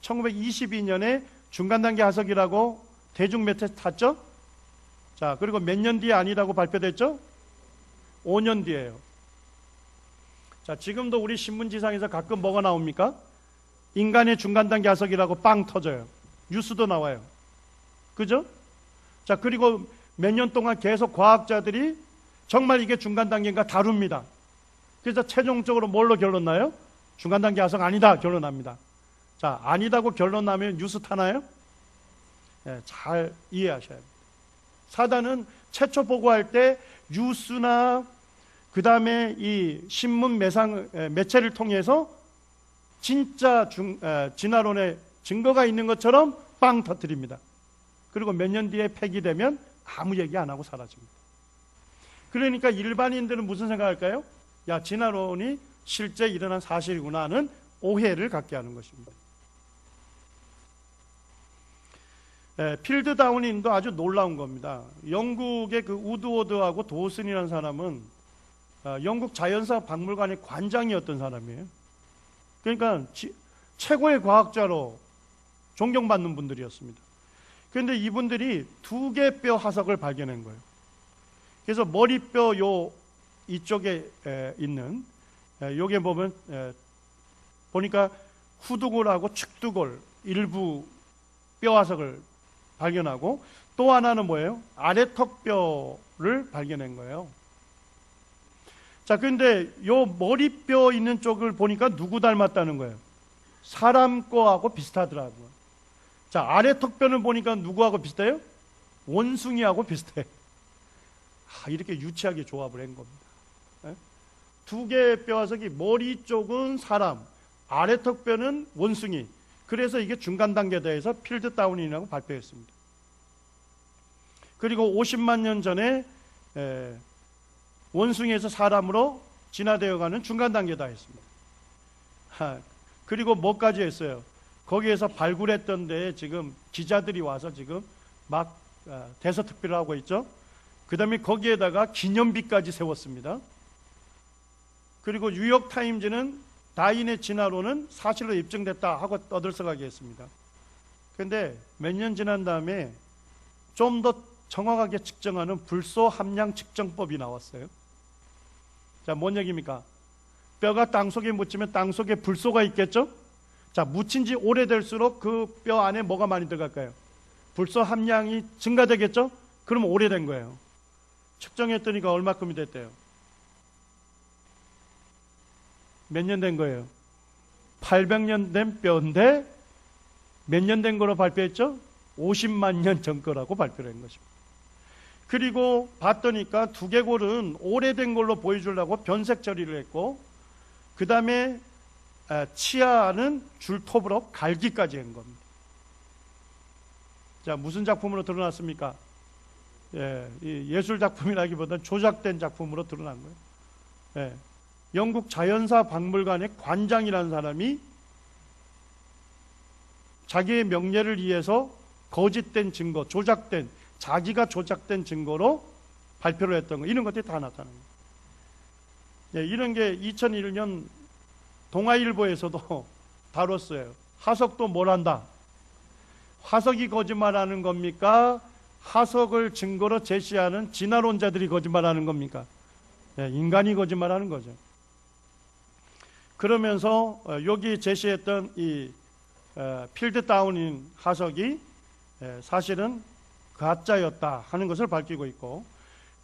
1922년에 중간 단계 화석이라고 대중 매체 탔죠? 자, 그리고 몇 년 뒤에 아니라고 발표됐죠? 5년 뒤에요. 자, 지금도 우리 신문지상에서 가끔 뭐가 나옵니까? 인간의 중간 단계 화석이라고 빵 터져요. 뉴스도 나와요. 그죠? 자, 그리고 몇 년 동안 계속 과학자들이 정말 이게 중간 단계인가 다룹니다. 그래서 최종적으로 뭘로 결론 나요? 중간 단계 화석 아니다 결론납니다. 자, 아니다고 결론 나면 뉴스 타나요? 네, 잘 이해하셔야 합니다. 사단은 최초 보고할 때 뉴스나 그 다음에 이 신문 매체를 통해서 진짜 진화론의 증거가 있는 것처럼 빵 터뜨립니다. 그리고 몇 년 뒤에 폐기되면 아무 얘기 안 하고 사라집니다. 그러니까 일반인들은 무슨 생각할까요? 야, 진화론이 실제 일어난 사실이구나 하는 오해를 갖게 하는 것입니다. 필드 다우닌도 아주 놀라운 겁니다. 영국의 그 우드워드하고 도슨이라는 사람은 영국 자연사 박물관의 관장이었던 사람이에요. 그러니까 최고의 과학자로 존경받는 분들이었습니다. 그런데 이분들이 2개 뼈 화석을 발견한 거예요. 그래서 머리뼈 이쪽에 있는 요게 보면 보니까 후두골하고 측두골 일부 뼈 화석을 발견하고, 또 하나는 뭐예요? 아래턱뼈를 발견한 거예요. 자, 그런데 요 머리뼈 있는 쪽을 보니까 누구 닮았다는 거예요? 사람 거하고 비슷하더라고요. 자, 아래턱뼈는 보니까 누구하고 비슷해요? 원숭이하고 비슷해. 이렇게 유치하게 조합을 한 겁니다. 2개의 뼈 화석이 머리 쪽은 사람, 아래턱뼈는 원숭이. 그래서 이게 중간 단계에 대해서 필드 다우닌이라고 발표했습니다. 그리고 50만 년 전에 원숭이에서 사람으로 진화되어가는 중간 단계다 했습니다. 그리고 뭐까지 했어요? 거기에서 발굴했던 데에 지금 기자들이 와서 지금 막 대서특필을 하고 있죠. 그 다음에 거기에다가 기념비까지 세웠습니다. 그리고 뉴욕타임즈는 다인의 진화론은 사실로 입증됐다 하고 떠들썩하게 했습니다. 그런데 몇 년 지난 다음에 좀 더 정확하게 측정하는 불소 함량 측정법이 나왔어요. 자, 뭔 얘기입니까? 뼈가 땅속에 묻히면 땅속에 불소가 있겠죠? 자, 묻힌 지 오래될수록 그 뼈 안에 뭐가 많이 들어갈까요? 불소 함량이 증가되겠죠? 그럼 오래된 거예요. 측정했더니까 얼마큼이 됐대요? 몇 년 된 거예요? 800년 된 뼈인데 몇 년 된 거로 발표했죠? 50만 년 전 거라고 발표를 한 것입니다. 그리고 봤더니까 두개골은 오래된 걸로 보여주려고 변색 처리를 했고, 그 다음에 치아는 줄톱으로 갈기까지 한 겁니다. 자, 무슨 작품으로 드러났습니까? 예술 작품이라기보다는 조작된 작품으로 드러난 거예요. 영국 자연사 박물관의 관장이라는 사람이 자기의 명예를 위해서 거짓된 증거, 자기가 조작된 증거로 발표를 했던 거, 이런 것들이 다 나타납니다. 이런 게 2001년 동아일보에서도 다뤘어요. 화석도 뭘 한다? 화석이 거짓말하는 겁니까? 화석을 증거로 제시하는 진화론자들이 거짓말하는 겁니까? 인간이 거짓말하는 거죠. 그러면서 여기 제시했던 이 필드다운인 화석이 사실은 가짜였다 하는 것을 밝히고 있고,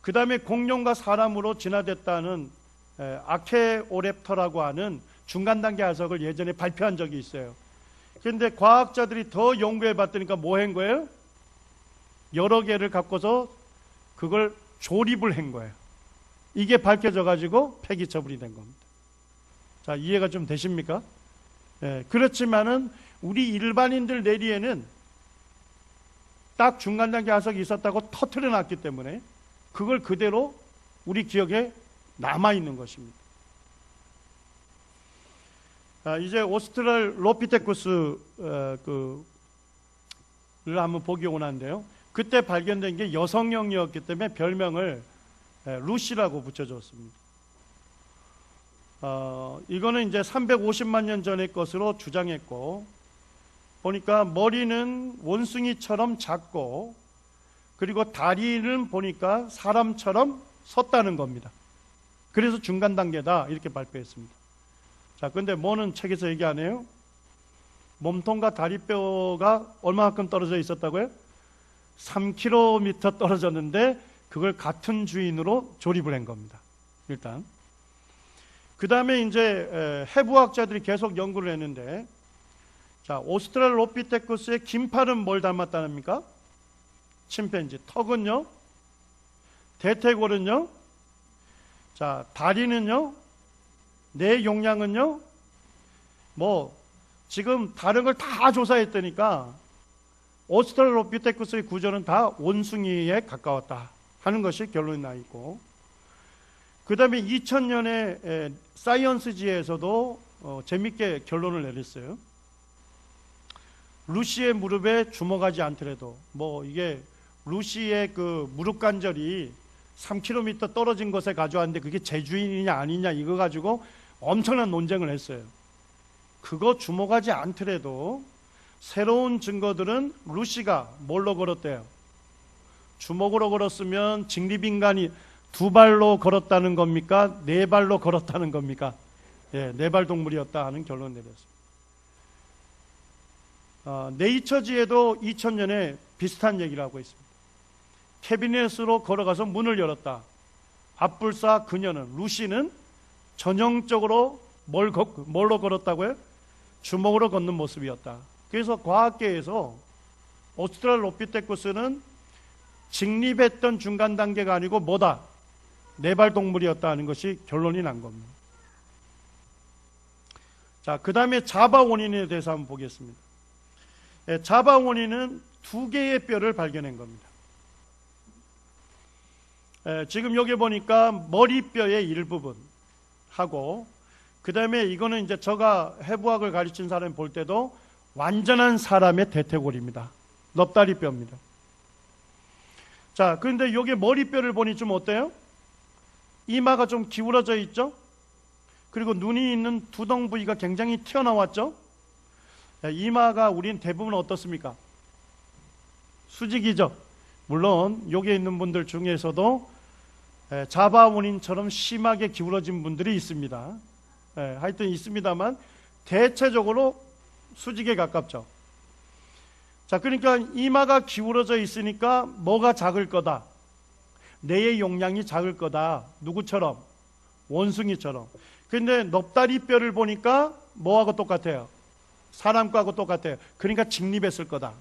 그 다음에 공룡과 사람으로 진화됐다는 아케오랩터라고 하는 중간 단계 화석을 예전에 발표한 적이 있어요. 그런데 과학자들이 더 연구해 봤더니까 뭐 한 거예요? 여러 개를 갖고서 그걸 조립을 한 거예요. 이게 밝혀져 가지고 폐기 처분이 된 겁니다. 자, 이해가 좀 되십니까? 그렇지만은 우리 일반인들 내리에는 딱 중간 단계 화석이 있었다고 터트려 놨기 때문에 그걸 그대로 우리 기억에 남아 있는 것입니다. 이제 오스트랄로피테쿠스를 한번 보기 원하는데요. 그때 발견된 게 여성형이었기 때문에 별명을 루시라고 붙여줬습니다. 이거는 이제 350만 년 전의 것으로 주장했고, 보니까 머리는 원숭이처럼 작고, 그리고 다리는 보니까 사람처럼 섰다는 겁니다. 그래서 중간 단계다 이렇게 발표했습니다. 자, 근데 뭐는 책에서 얘기 안 해요? 몸통과 다리뼈가 얼마만큼 떨어져 있었다고요? 3km 떨어졌는데 그걸 같은 주인으로 조립을 한 겁니다. 일단 그 다음에 이제 해부학자들이 계속 연구를 했는데, 자, 오스트랄로피테쿠스의 긴팔은 뭘 닮았다는입니까? 침팬지. 턱은요? 대퇴골은요? 자, 다리는요? 뇌 용량은요? 뭐 지금 다른 걸 다 조사했더니까 오스트랄로피테쿠스의 구조는 다 원숭이에 가까웠다 하는 것이 결론이 나 있고, 그 다음에 2000년에 사이언스지에서도 재밌게 결론을 내렸어요. 루시의 무릎에 주목하지 않더라도, 뭐 이게 루시의 그 무릎 관절이 3km 떨어진 곳에 가져왔는데 그게 제 주인이냐 아니냐 이거 가지고 엄청난 논쟁을 했어요. 그거 주목하지 않더라도 새로운 증거들은 루시가 뭘로 걸었대요? 주먹으로 걸었으면 직립인간이 2발로 걸었다는 겁니까? 4발로 걸었다는 겁니까? 예, 4발 동물이었다 하는 결론을 내렸습니다. 네이처지에도 2000년에 비슷한 얘기를 하고 있습니다. 캐비넷으로 걸어가서 문을 열었다. 앞불사 그녀는, 루시는 전형적으로 뭘로 걸었다고요? 주먹으로 걷는 모습이었다. 그래서 과학계에서 오스트랄로피테쿠스는 직립했던 중간 단계가 아니고 뭐다? 4발 동물이었다 하는 것이 결론이 난 겁니다. 자, 그 다음에 자바 원인에 대해서 한번 보겠습니다. 자바 원인은 2개의 뼈를 발견한 겁니다. 지금 여기 보니까 머리뼈의 일부분 하고, 그 다음에 이거는 이제 제가 해부학을 가르친 사람이 볼 때도 완전한 사람의 대퇴골입니다. 넙다리뼈입니다. 자, 그런데 여기 머리뼈를 보니 좀 어때요? 이마가 좀 기울어져 있죠? 그리고 눈이 있는 두덩 부위가 굉장히 튀어나왔죠? 이마가 우린 대부분 어떻습니까? 수직이죠. 물론 여기에 있는 분들 중에서도 자바 원인처럼 심하게 기울어진 분들이 있습니다. 하여튼 있습니다만 대체적으로 수직에 가깝죠. 자, 그러니까 이마가 기울어져 있으니까 뭐가 작을 거다? 뇌의 용량이 작을 거다. 누구처럼? 원숭이처럼. 근데 넙다리뼈를 보니까 뭐하고 똑같아요? 사람과하고 똑같아요. 그러니까 직립했을 거다.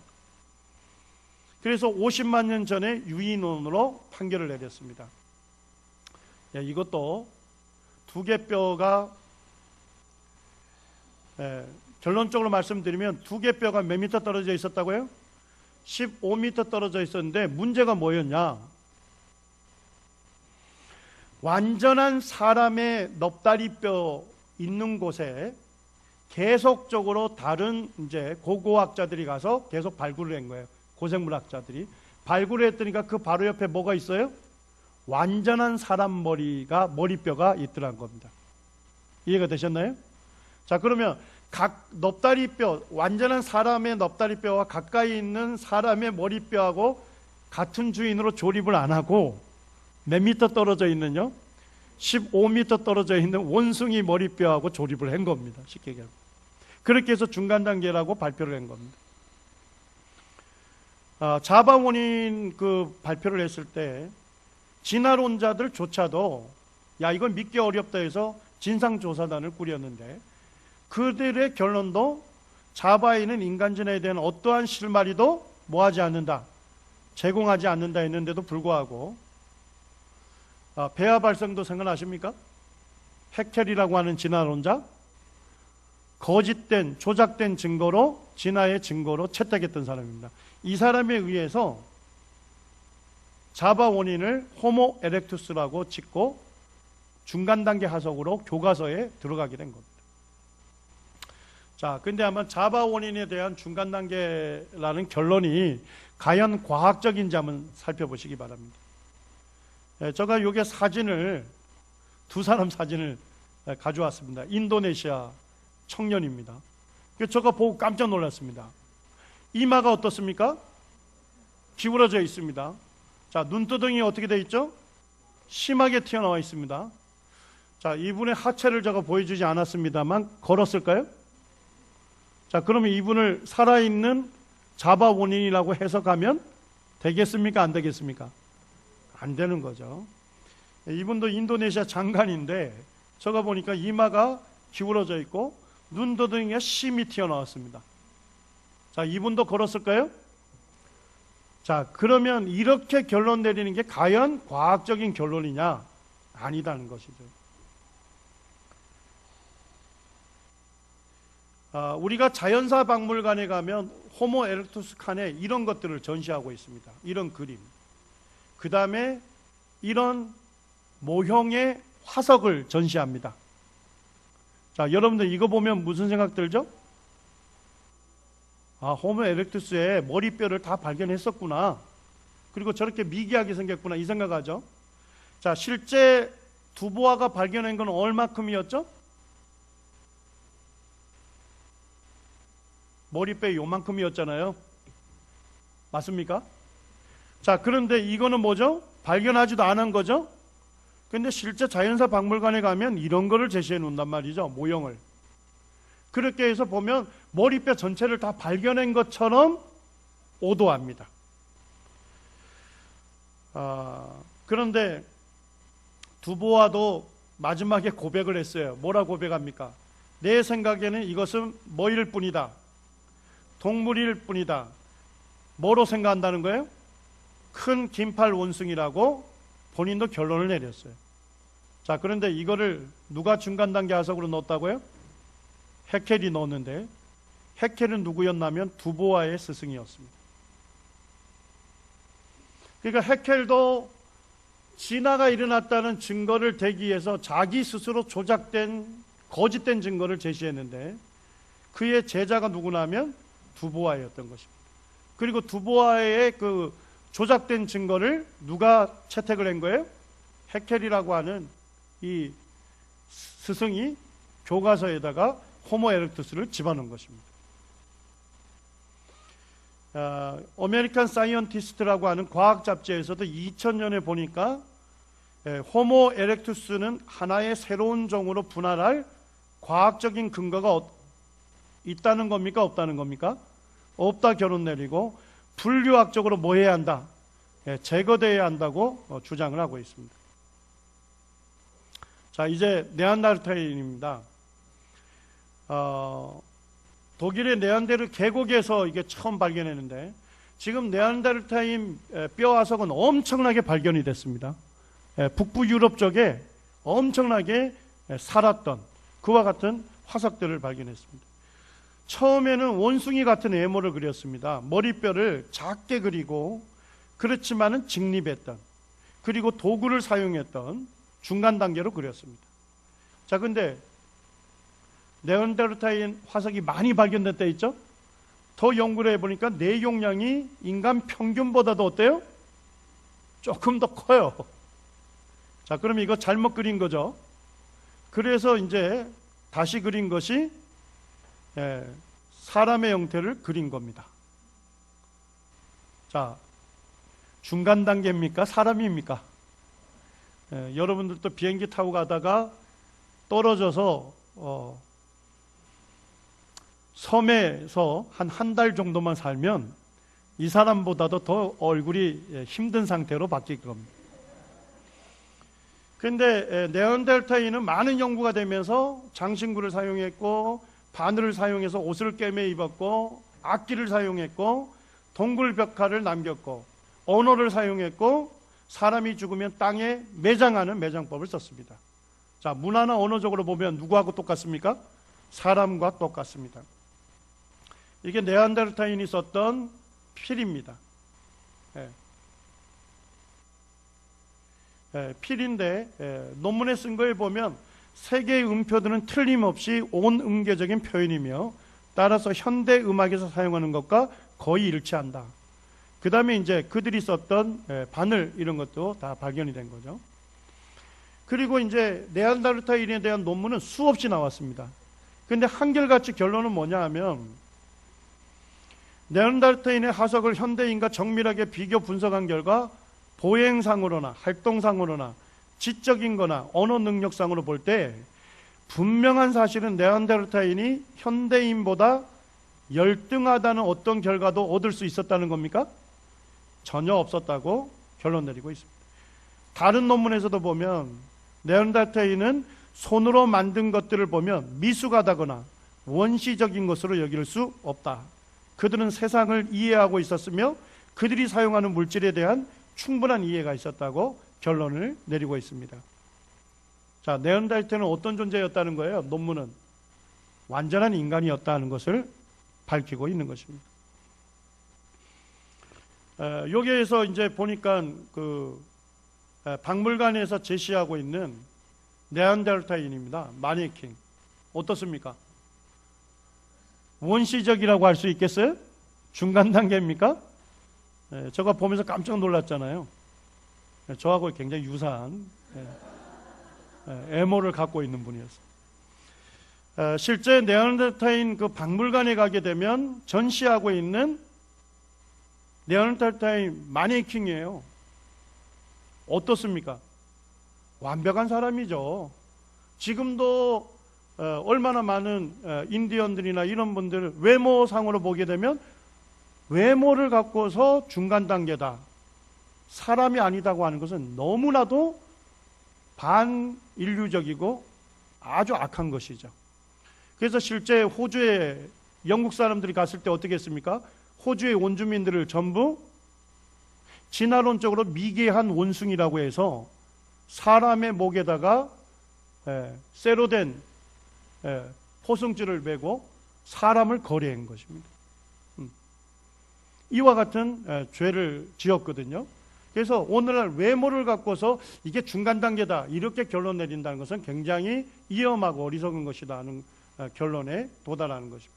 그래서 50만 년 전에 유인원으로 판결을 내렸습니다. 이것도 2개 뼈가 결론적으로 말씀드리면 2개 뼈가 몇 미터 떨어져 있었다고요? 15m 떨어져 있었는데 문제가 뭐였냐? 완전한 사람의 넙다리뼈 있는 곳에 계속적으로 다른 이제 고고학자들이 가서 계속 발굴을 한 거예요. 고생물학자들이 발굴을 했더니까 그 바로 옆에 뭐가 있어요? 완전한 사람 머리뼈가 있더란 겁니다. 이해가 되셨나요? 자, 그러면 각 넙다리뼈, 완전한 사람의 넙다리뼈와 가까이 있는 사람의 머리뼈하고 같은 주인으로 조립을 안 하고 몇 미터 떨어져 있는요? 15미터 떨어져 있는 원숭이 머리뼈하고 조립을 한 겁니다. 쉽게 얘기하면. 그렇게 해서 중간 단계라고 발표를 한 겁니다. 자바 원인 그 발표를 했을 때 진화론자들조차도 야 이건 믿기 어렵다 해서 진상조사단을 꾸렸는데 그들의 결론도 자바에는 인간진화에 대한 어떠한 실마리도 뭐하지 않는다, 제공하지 않는다 했는데도 불구하고 베아 발성도 생각나십니까? 해켈이라고 하는 진화론자, 거짓된 조작된 증거로 진화의 증거로 채택했던 사람입니다. 이 사람에 의해서 자바 원인을 호모 에렉투스라고 짓고 중간 단계 하석으로 교과서에 들어가게 된 겁니다. 자, 근데 한번 자바 원인에 대한 중간 단계라는 결론이 과연 과학적인지 한번 살펴보시기 바랍니다. 제가 요게 사진을 두 사람 사진을 가져왔습니다. 인도네시아 청년입니다. 제가 보고 깜짝 놀랐습니다. 이마가 어떻습니까? 기울어져 있습니다. 자, 눈두덩이 어떻게 되어 있죠? 심하게 튀어나와 있습니다. 자, 이분의 하체를 제가 보여주지 않았습니다만 걸었을까요? 자, 그러면 이분을 살아있는 자바 원인이라고 해석하면 되겠습니까? 안 되겠습니까? 안 되는 거죠. 이분도 인도네시아 장관인데 제가 보니까 이마가 기울어져 있고 눈두덩이가 심이 튀어나왔습니다. 자, 이분도 걸었을까요? 자, 그러면 이렇게 결론 내리는 게 과연 과학적인 결론이냐? 아니다는 것이죠. 우리가 자연사 박물관에 가면 호모 에렉투스 칸에 이런 것들을 전시하고 있습니다. 이런 그림. 그 다음에 이런 모형의 화석을 전시합니다. 자, 여러분들 이거 보면 무슨 생각 들죠? 호모 에렉투스의 머리뼈를 다 발견했었구나. 그리고 저렇게 미개하게 생겼구나. 이 생각하죠? 자, 실제 두보아가 발견한 건 얼마큼이었죠? 머리뼈 요만큼이었잖아요. 맞습니까? 자, 그런데 이거는 뭐죠? 발견하지도 않은 거죠? 근데 실제 자연사 박물관에 가면 이런 거를 제시해 놓는단 말이죠. 모형을. 그렇게 해서 보면 머리뼈 전체를 다 발견한 것처럼 오도합니다. 그런데 두보아도 마지막에 고백을 했어요. 뭐라 고백합니까? 내 생각에는 이것은 뭐일 뿐이다. 동물일 뿐이다. 뭐로 생각한다는 거예요? 큰 긴팔 원숭이라고 본인도 결론을 내렸어요. 자, 그런데 이거를 누가 중간 단계 하석으로 넣었다고요? 해켈이 넣었는데 해켈은 누구였냐면 두보아의 스승이었습니다. 그러니까 해켈도 진화가 일어났다는 증거를 대기 위해서 자기 스스로 조작된 거짓된 증거를 제시했는데 그의 제자가 누구냐면 두보아였던 것입니다. 그리고 두보아의 그 조작된 증거를 누가 채택을 한 거예요? 해켈이라고 하는 이 스승이 교과서에다가 호모 에렉투스를 집어넣은 것입니다. 어메리칸 사이언티스트라고 하는 과학 잡지에서도 2000년에 보니까 호모 에렉투스는 하나의 새로운 종으로 분할할 과학적인 근거가 있다는 겁니까? 없다는 겁니까? 없다 결론 내리고 분류학적으로 뭐 해야 한다? 제거되어야 한다고 주장을 하고 있습니다. 자, 이제 네안데르탈인입니다. 독일의 네안데르 계곡에서 이게 처음 발견했는데 지금 네안데르탈인 뼈 화석은 엄청나게 발견이 됐습니다. 북부 유럽 쪽에 엄청나게 살았던 그와 같은 화석들을 발견했습니다. 처음에는 원숭이 같은 외모를 그렸습니다. 머리뼈를 작게 그리고 그렇지만은 직립했던 그리고 도구를 사용했던 중간 단계로 그렸습니다. 자, 근데 네안데르탈인 화석이 많이 발견됐다 했죠? 더 연구를 해보니까 내용량이 인간 평균보다도 어때요? 조금 더 커요. 자, 그럼 이거 잘못 그린 거죠. 그래서 이제 다시 그린 것이 사람의 형태를 그린 겁니다. 자, 중간 단계입니까? 사람입니까? 여러분들도 비행기 타고 가다가 떨어져서 섬에서 한 달 정도만 살면 이 사람보다도 더 얼굴이 힘든 상태로 바뀔 겁니다. 그런데 네안데르탈인은 많은 연구가 되면서 장신구를 사용했고, 바늘을 사용해서 옷을 꿰매 입었고, 악기를 사용했고, 동굴 벽화를 남겼고, 언어를 사용했고, 사람이 죽으면 땅에 매장하는 매장법을 썼습니다. 자, 문화나 언어적으로 보면 누구하고 똑같습니까? 사람과 똑같습니다. 이게 네안데르탈인이 썼던 필입니다. 필인데 논문에 쓴 거에 보면 세 개의 음표들은 틀림없이 온음계적인 표현이며 따라서 현대 음악에서 사용하는 것과 거의 일치한다. 그 다음에 이제 그들이 썼던 바늘 이런 것도 다 발견이 된 거죠. 그리고 이제 네안데르탈인에 대한 논문은 수없이 나왔습니다. 근데 한결같이 결론은 뭐냐 하면 네안데르탈인의 화석을 현대인과 정밀하게 비교 분석한 결과 보행상으로나 활동상으로나 지적인 거나 언어 능력상으로 볼 때 분명한 사실은 네안데르탈인이 현대인보다 열등하다는 어떤 결과도 얻을 수 있었다는 겁니까? 전혀 없었다고 결론 내리고 있습니다. 다른 논문에서도 보면 네안데르탈인은 손으로 만든 것들을 보면 미숙하다거나 원시적인 것으로 여길 수 없다. 그들은 세상을 이해하고 있었으며 그들이 사용하는 물질에 대한 충분한 이해가 있었다고 결론을 내리고 있습니다. 자, 네안데르탈인은 어떤 존재였다는 거예요? 논문은 완전한 인간이었다는 것을 밝히고 있는 것입니다. 여기에서 이제 보니까 그 박물관에서 제시하고 있는 네안데르탈인입니다. 마네킹 어떻습니까? 원시적이라고 할 수 있겠어요? 중간 단계입니까? 저거 보면서 깜짝 놀랐잖아요. 저하고 굉장히 유사한 애모를 갖고 있는 분이었어요. 실제 네안데르탈인 그 박물관에 가게 되면 전시하고 있는 네안데르탈인 마네킹이에요. 어떻습니까? 완벽한 사람이죠. 지금도 얼마나 많은 인디언들이나 이런 분들 외모상으로 보게 되면 외모를 갖고서 중간 단계다, 사람이 아니다고 하는 것은 너무나도 반인류적이고 아주 악한 것이죠. 그래서 실제 호주에 영국 사람들이 갔을 때 어떻게 했습니까? 호주의 원주민들을 전부 진화론적으로 미개한 원숭이라고 해서 사람의 목에다가 쇠로 된 포승줄을 매고 사람을 거래한 것입니다. 이와 같은 죄를 지었거든요. 그래서 오늘날 외모를 갖고서 이게 중간 단계다 이렇게 결론 내린다는 것은 굉장히 위험하고 어리석은 것이다 하는 결론에 도달하는 것입니다.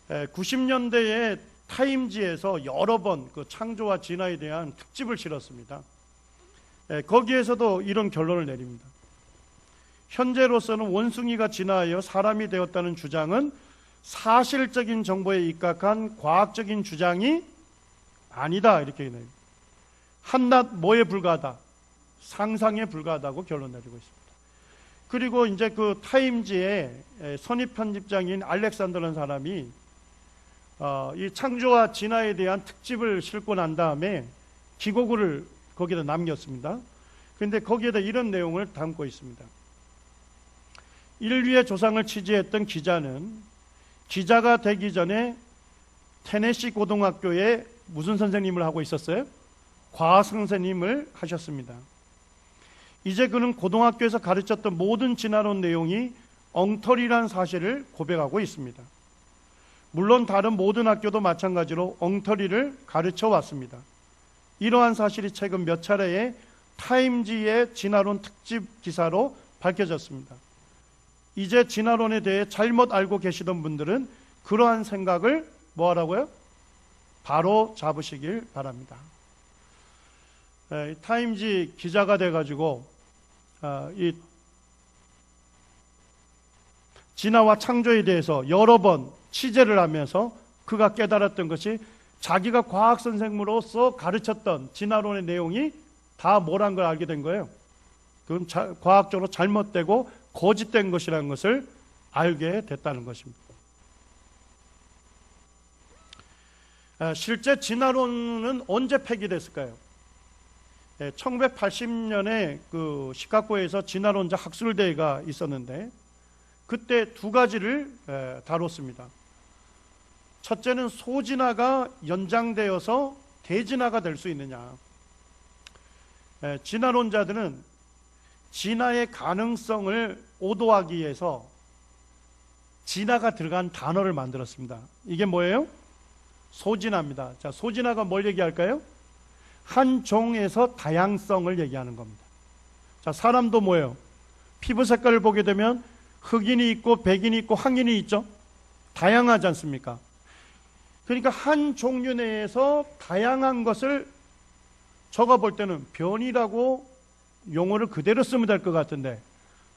90년대에 타임지에서 여러 번 그 창조와 진화에 대한 특집을 실었습니다. 거기에서도 이런 결론을 내립니다. 현재로서는 원숭이가 진화하여 사람이 되었다는 주장은 사실적인 정보에 입각한 과학적인 주장이 아니다 이렇게 내립니다. 한낱 뭐에 불과하다? 상상에 불과하다고 결론 내리고 있습니다. 그리고 이제 그 타임지의 선입 편집장인 알렉산더라는 사람이 이 창조와 진화에 대한 특집을 싣고 난 다음에 기고글을 거기다 남겼습니다. 그런데 거기에다 이런 내용을 담고 있습니다. 인류의 조상을 취재했던 기자는 기자가 되기 전에 테네시 고등학교에 무슨 선생님을 하고 있었어요? 과학 선생님을 하셨습니다. 이제 그는 고등학교에서 가르쳤던 모든 진화론 내용이 엉터리란 사실을 고백하고 있습니다. 물론 다른 모든 학교도 마찬가지로 엉터리를 가르쳐 왔습니다. 이러한 사실이 최근 몇 차례의 타임지의 진화론 특집 기사로 밝혀졌습니다. 이제 진화론에 대해 잘못 알고 계시던 분들은 그러한 생각을 뭐하라고요? 바로 잡으시길 바랍니다. 타임지 기자가 돼가지고 이 진화와 창조에 대해서 여러 번 취재를 하면서 그가 깨달았던 것이 자기가 과학 선생으로서 가르쳤던 진화론의 내용이 다 뭐란 걸 알게 된 거예요. 그건 과학적으로 잘못되고 거짓된 것이라는 것을 알게 됐다는 것입니다. 실제 진화론은 언제 폐기됐을까요? 1980년에 그 시카고에서 진화론자 학술대회가 있었는데 그때 두 가지를 다뤘습니다. 첫째는 소진화가 연장되어서 대진화가 될 수 있느냐. 진화론자들은 진화의 가능성을 오도하기 위해서 진화가 들어간 단어를 만들었습니다. 이게 뭐예요? 소진화입니다. 자, 소진화가 뭘 얘기할까요? 한 종에서 다양성을 얘기하는 겁니다. 자, 사람도 뭐예요? 피부 색깔을 보게 되면 흑인이 있고 백인이 있고 황인이 있죠. 다양하지 않습니까? 그러니까 한 종류 내에서 다양한 것을 적어 볼 때는 변이라고 용어를 그대로 쓰면 될 것 같은데,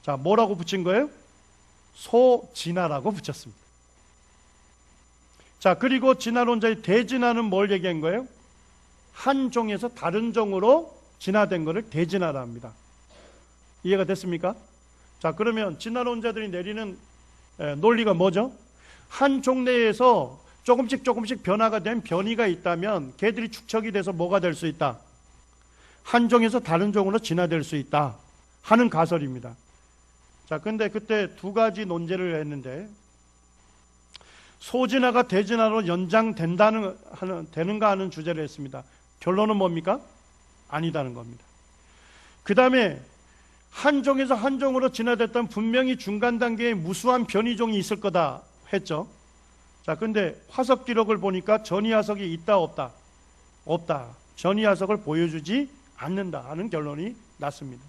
자, 뭐라고 붙인 거예요? 소진화라고 붙였습니다. 자, 그리고 진화론자의 대진화는 뭘 얘기한 거예요? 한 종에서 다른 종으로 진화된 것을 대진화라 합니다. 이해가 됐습니까? 자, 그러면 진화론자들이 내리는 논리가 뭐죠? 한 종내에서 조금씩 변화가 된 변이가 있다면 걔들이 축적이 돼서 뭐가 될 수 있다? 한 종에서 다른 종으로 진화될 수 있다 하는 가설입니다. 자, 근데 그때 두 가지 논제를 했는데, 소진화가 대진화로 되는가 하는 주제를 했습니다. 결론은 뭡니까? 아니다는 겁니다. 그 다음에 한 종에서 한 종으로 진화됐던 분명히 중간 단계에 무수한 변이종이 있을 거다 했죠. 자, 근데 화석 기록을 보니까 전이화석이 있다 없다? 없다. 전이화석을 보여주지 않는다 하는 결론이 났습니다.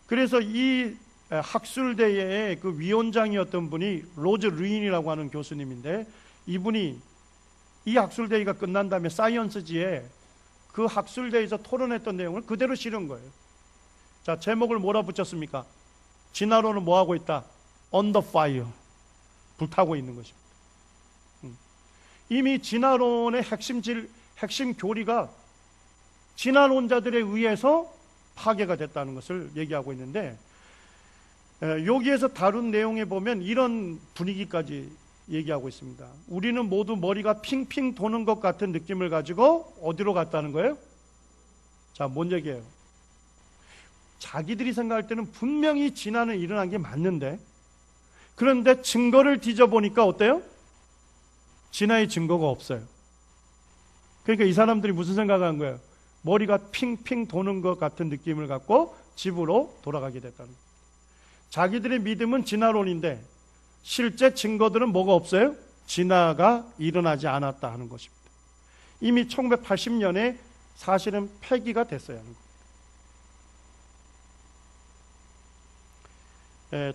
그래서 이 학술대회의 그 위원장이었던 분이 로즈 루인이라고 하는 교수님인데, 이분이 이 학술대회가 끝난 다음에 사이언스지에 그 학술대회에서 토론했던 내용을 그대로 실은 거예요. 자, 제목을 뭐라 붙였습니까? 진화론은 뭐하고 있다? Under fire. 불타고 있는 것입니다. 이미 진화론의 핵심 교리가 진화론자들에 의해서 파괴가 됐다는 것을 얘기하고 있는데, 여기에서 다룬 내용에 보면 이런 분위기까지 얘기하고 있습니다. 우리는 모두 머리가 핑핑 도는 것 같은 느낌을 가지고 어디로 갔다는 거예요? 자, 뭔 얘기예요? 자기들이 생각할 때는 분명히 진화는 일어난 게 맞는데, 그런데 증거를 뒤져보니까 어때요? 진화의 증거가 없어요. 그러니까 이 사람들이 무슨 생각을 한 거예요? 머리가 핑핑 도는 것 같은 느낌을 갖고 집으로 돌아가게 됐다는 거예요. 자기들의 믿음은 진화론인데 실제 증거들은 뭐가 없어요? 진화가 일어나지 않았다 하는 것입니다. 이미 1980년에 사실은 폐기가 됐어야 하는 겁니다.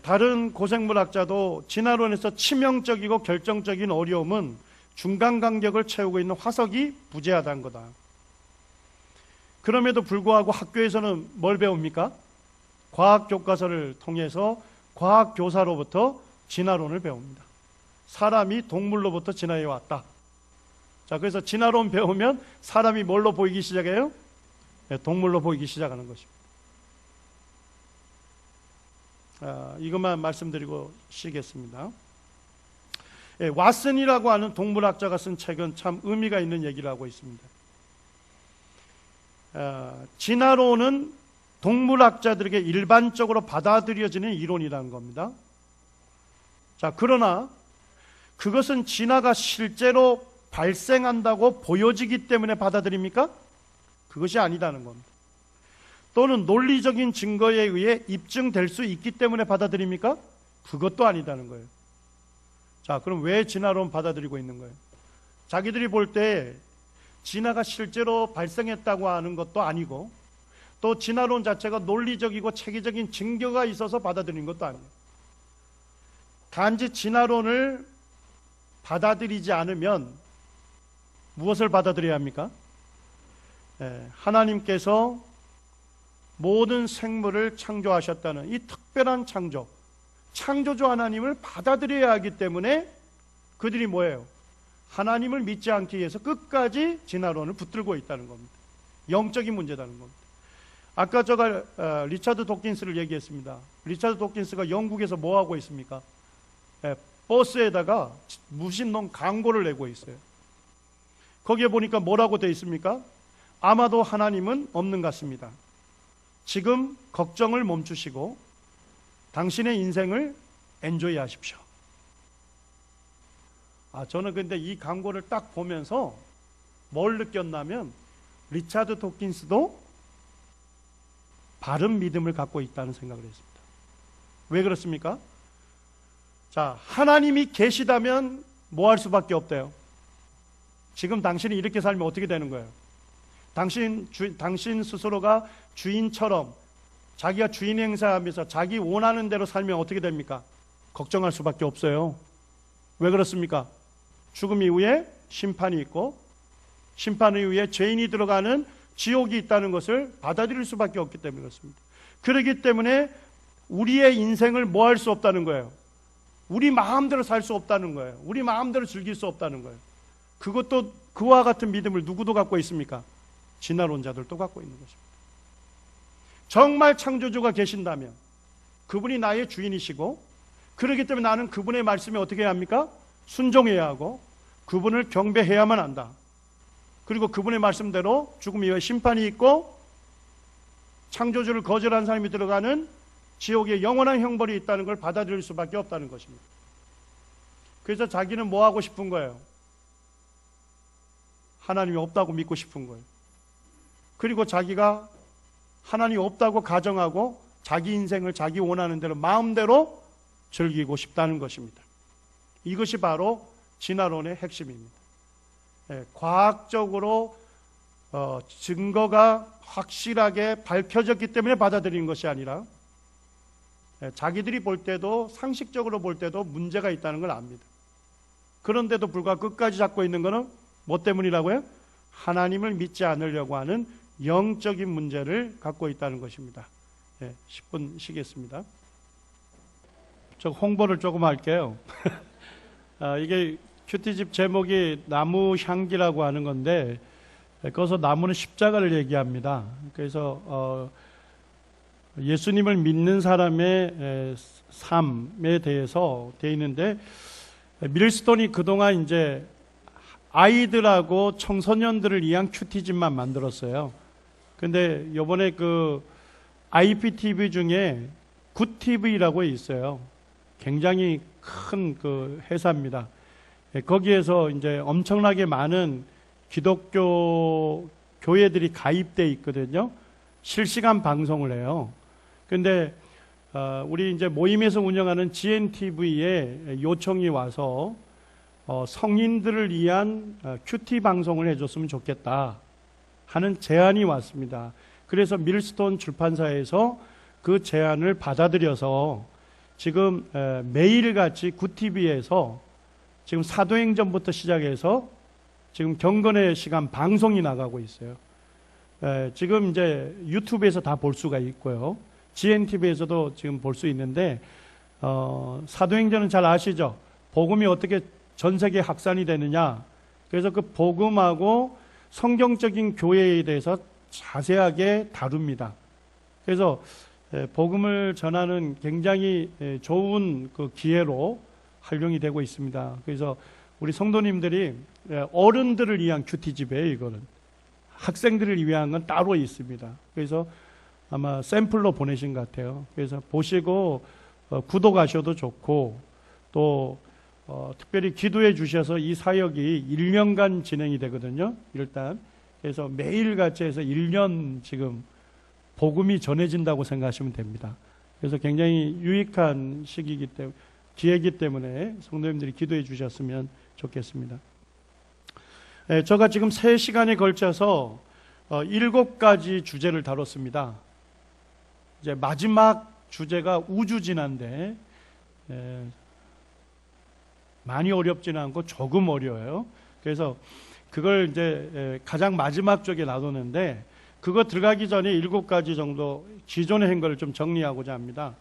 다른 고생물학자도 진화론에서 치명적이고 결정적인 어려움은 중간 간격을 채우고 있는 화석이 부재하다는 거다. 그럼에도 불구하고 학교에서는 뭘 배웁니까? 과학 교과서를 통해서 과학 교사로부터 진화론을 배웁니다. 사람이 동물로부터 진화해 왔다. 자, 그래서 진화론 배우면 사람이 뭘로 보이기 시작해요? 동물로 보이기 시작하는 것입니다. 이것만 말씀드리고 쉬겠습니다. 왓슨이라고 하는 동물학자가 쓴 책은 참 의미가 있는 얘기를 하고 있습니다. 진화론은 동물학자들에게 일반적으로 받아들여지는 이론이라는 겁니다. 자, 그러나 그것은 진화가 실제로 발생한다고 보여지기 때문에 받아들입니까? 그것이 아니다는 겁니다. 또는 논리적인 증거에 의해 입증될 수 있기 때문에 받아들입니까? 그것도 아니다는 거예요. 자, 그럼 왜 진화론 받아들이고 있는 거예요? 자기들이 볼 때 진화가 실제로 발생했다고 하는 것도 아니고, 또 진화론 자체가 논리적이고 체계적인 증거가 있어서 받아들이는 것도 아니에요. 단지 진화론을 받아들이지 않으면 무엇을 받아들여야 합니까? 하나님께서 모든 생물을 창조하셨다는 이 특별한 창조, 창조주 하나님을 받아들여야 하기 때문에 그들이 뭐예요? 하나님을 믿지 않기 위해서 끝까지 진화론을 붙들고 있다는 겁니다. 영적인 문제라는 겁니다. 아까 제가 리차드 도킨스를 얘기했습니다. 리차드 도킨스가 영국에서 뭐 하고 있습니까? 버스에다가 무신론 광고를 내고 있어요. 거기에 보니까 뭐라고 되어 있습니까? 아마도 하나님은 없는 것 같습니다. 지금 걱정을 멈추시고 당신의 인생을 엔조이 하십시오. 저는 근데 이 광고를 딱 보면서 뭘 느꼈냐면 리차드 도킨스도 바른 믿음을 갖고 있다는 생각을 했습니다. 왜 그렇습니까? 자, 하나님이 계시다면 뭐 할 수밖에 없대요. 지금 당신이 이렇게 살면 어떻게 되는 거예요? 당신 스스로가 주인처럼 자기가 주인 행사하면서 자기 원하는 대로 살면 어떻게 됩니까? 걱정할 수밖에 없어요. 왜 그렇습니까? 죽음 이후에 심판이 있고 심판 이후에 죄인이 들어가는 지옥이 있다는 것을 받아들일 수밖에 없기 때문에 그렇습니다. 그렇기 때문에 우리의 인생을 뭐 할 수 없다는 거예요? 우리 마음대로 살 수 없다는 거예요. 우리 마음대로 즐길 수 없다는 거예요. 그것도 그와 같은 믿음을 누구도 갖고 있습니까? 진화론자들도 갖고 있는 것입니다. 정말 창조주가 계신다면 그분이 나의 주인이시고 그렇기 때문에 나는 그분의 말씀에 어떻게 해야 합니까? 순종해야 하고 그분을 경배해야만 한다. 그리고 그분의 말씀대로 죽음 이후에 심판이 있고 창조주를 거절한 사람이 들어가는 지옥에 영원한 형벌이 있다는 걸 받아들일 수밖에 없다는 것입니다. 그래서 자기는 뭐 하고 싶은 거예요? 하나님이 없다고 믿고 싶은 거예요. 그리고 자기가 하나님이 없다고 가정하고 자기 인생을 자기 원하는 대로 마음대로 즐기고 싶다는 것입니다. 이것이 바로 진화론의 핵심입니다. 과학적으로 증거가 확실하게 밝혀졌기 때문에 받아들이는 것이 아니라 자기들이 볼 때도 상식적으로 볼 때도 문제가 있다는 걸 압니다. 그런데도 불구하고 끝까지 잡고 있는 것은 뭐 때문이라고요? 하나님을 믿지 않으려고 하는 영적인 문제를 갖고 있다는 것입니다. 10분 쉬겠습니다. 저 홍보를 조금 할게요. 이게 큐티집 제목이 나무 향기라고 하는 건데 거기서 나무는 십자가를 얘기합니다. 그래서 예수님을 믿는 사람의 삶에 대해서 되어 있는데 밀스톤이 그동안 이제 아이들하고 청소년들을 위한 큐티집만 만들었어요. 근데 요번에 그 IPTV 중에 굿TV라고 있어요. 굉장히 큰 그 회사입니다. 거기에서 이제 엄청나게 많은 기독교 교회들이 가입돼 있거든요. 실시간 방송을 해요. 근데 우리 이제 모임에서 운영하는 GNTV에 요청이 와서 성인들을 위한 큐티 방송을 해줬으면 좋겠다 하는 제안이 왔습니다. 그래서 밀스톤 출판사에서 그 제안을 받아들여서 지금 매일같이 굿TV에서 지금 사도행전부터 시작해서 지금 경건의 시간 방송이 나가고 있어요. 지금 이제 유튜브에서 다 볼 수가 있고요. GNTV에서도 지금 볼 수 있는데 사도행전은 잘 아시죠? 복음이 어떻게 전 세계에 확산이 되느냐. 그래서 그 복음하고 성경적인 교회에 대해서 자세하게 다룹니다. 그래서 복음을 전하는 굉장히 좋은 그 기회로 활용이 되고 있습니다. 그래서 우리 성도님들이 어른들을 위한 큐티집이에요. 이거는 학생들을 위한 건 따로 있습니다. 그래서 아마 샘플로 보내신 것 같아요. 그래서 보시고 구독하셔도 좋고 또 특별히 기도해 주셔서 이 사역이 1년간 진행이 되거든요. 일단 그래서 매일같이 해서 1년 지금 복음이 전해진다고 생각하시면 됩니다. 그래서 굉장히 유익한 시기이기 때문에 기회이기 때문에 성도님들이 기도해 주셨으면 좋겠습니다. 제가 지금 3시간에 걸쳐서 7가지 주제를 다뤘습니다. 이제 마지막 주제가 우주진화인데 많이 어렵지는 않고 조금 어려워요. 그래서 그걸 이제 가장 마지막 쪽에 놔뒀는데 그거 들어가기 전에 7가지 정도 기존의 행거를 좀 정리하고자 합니다.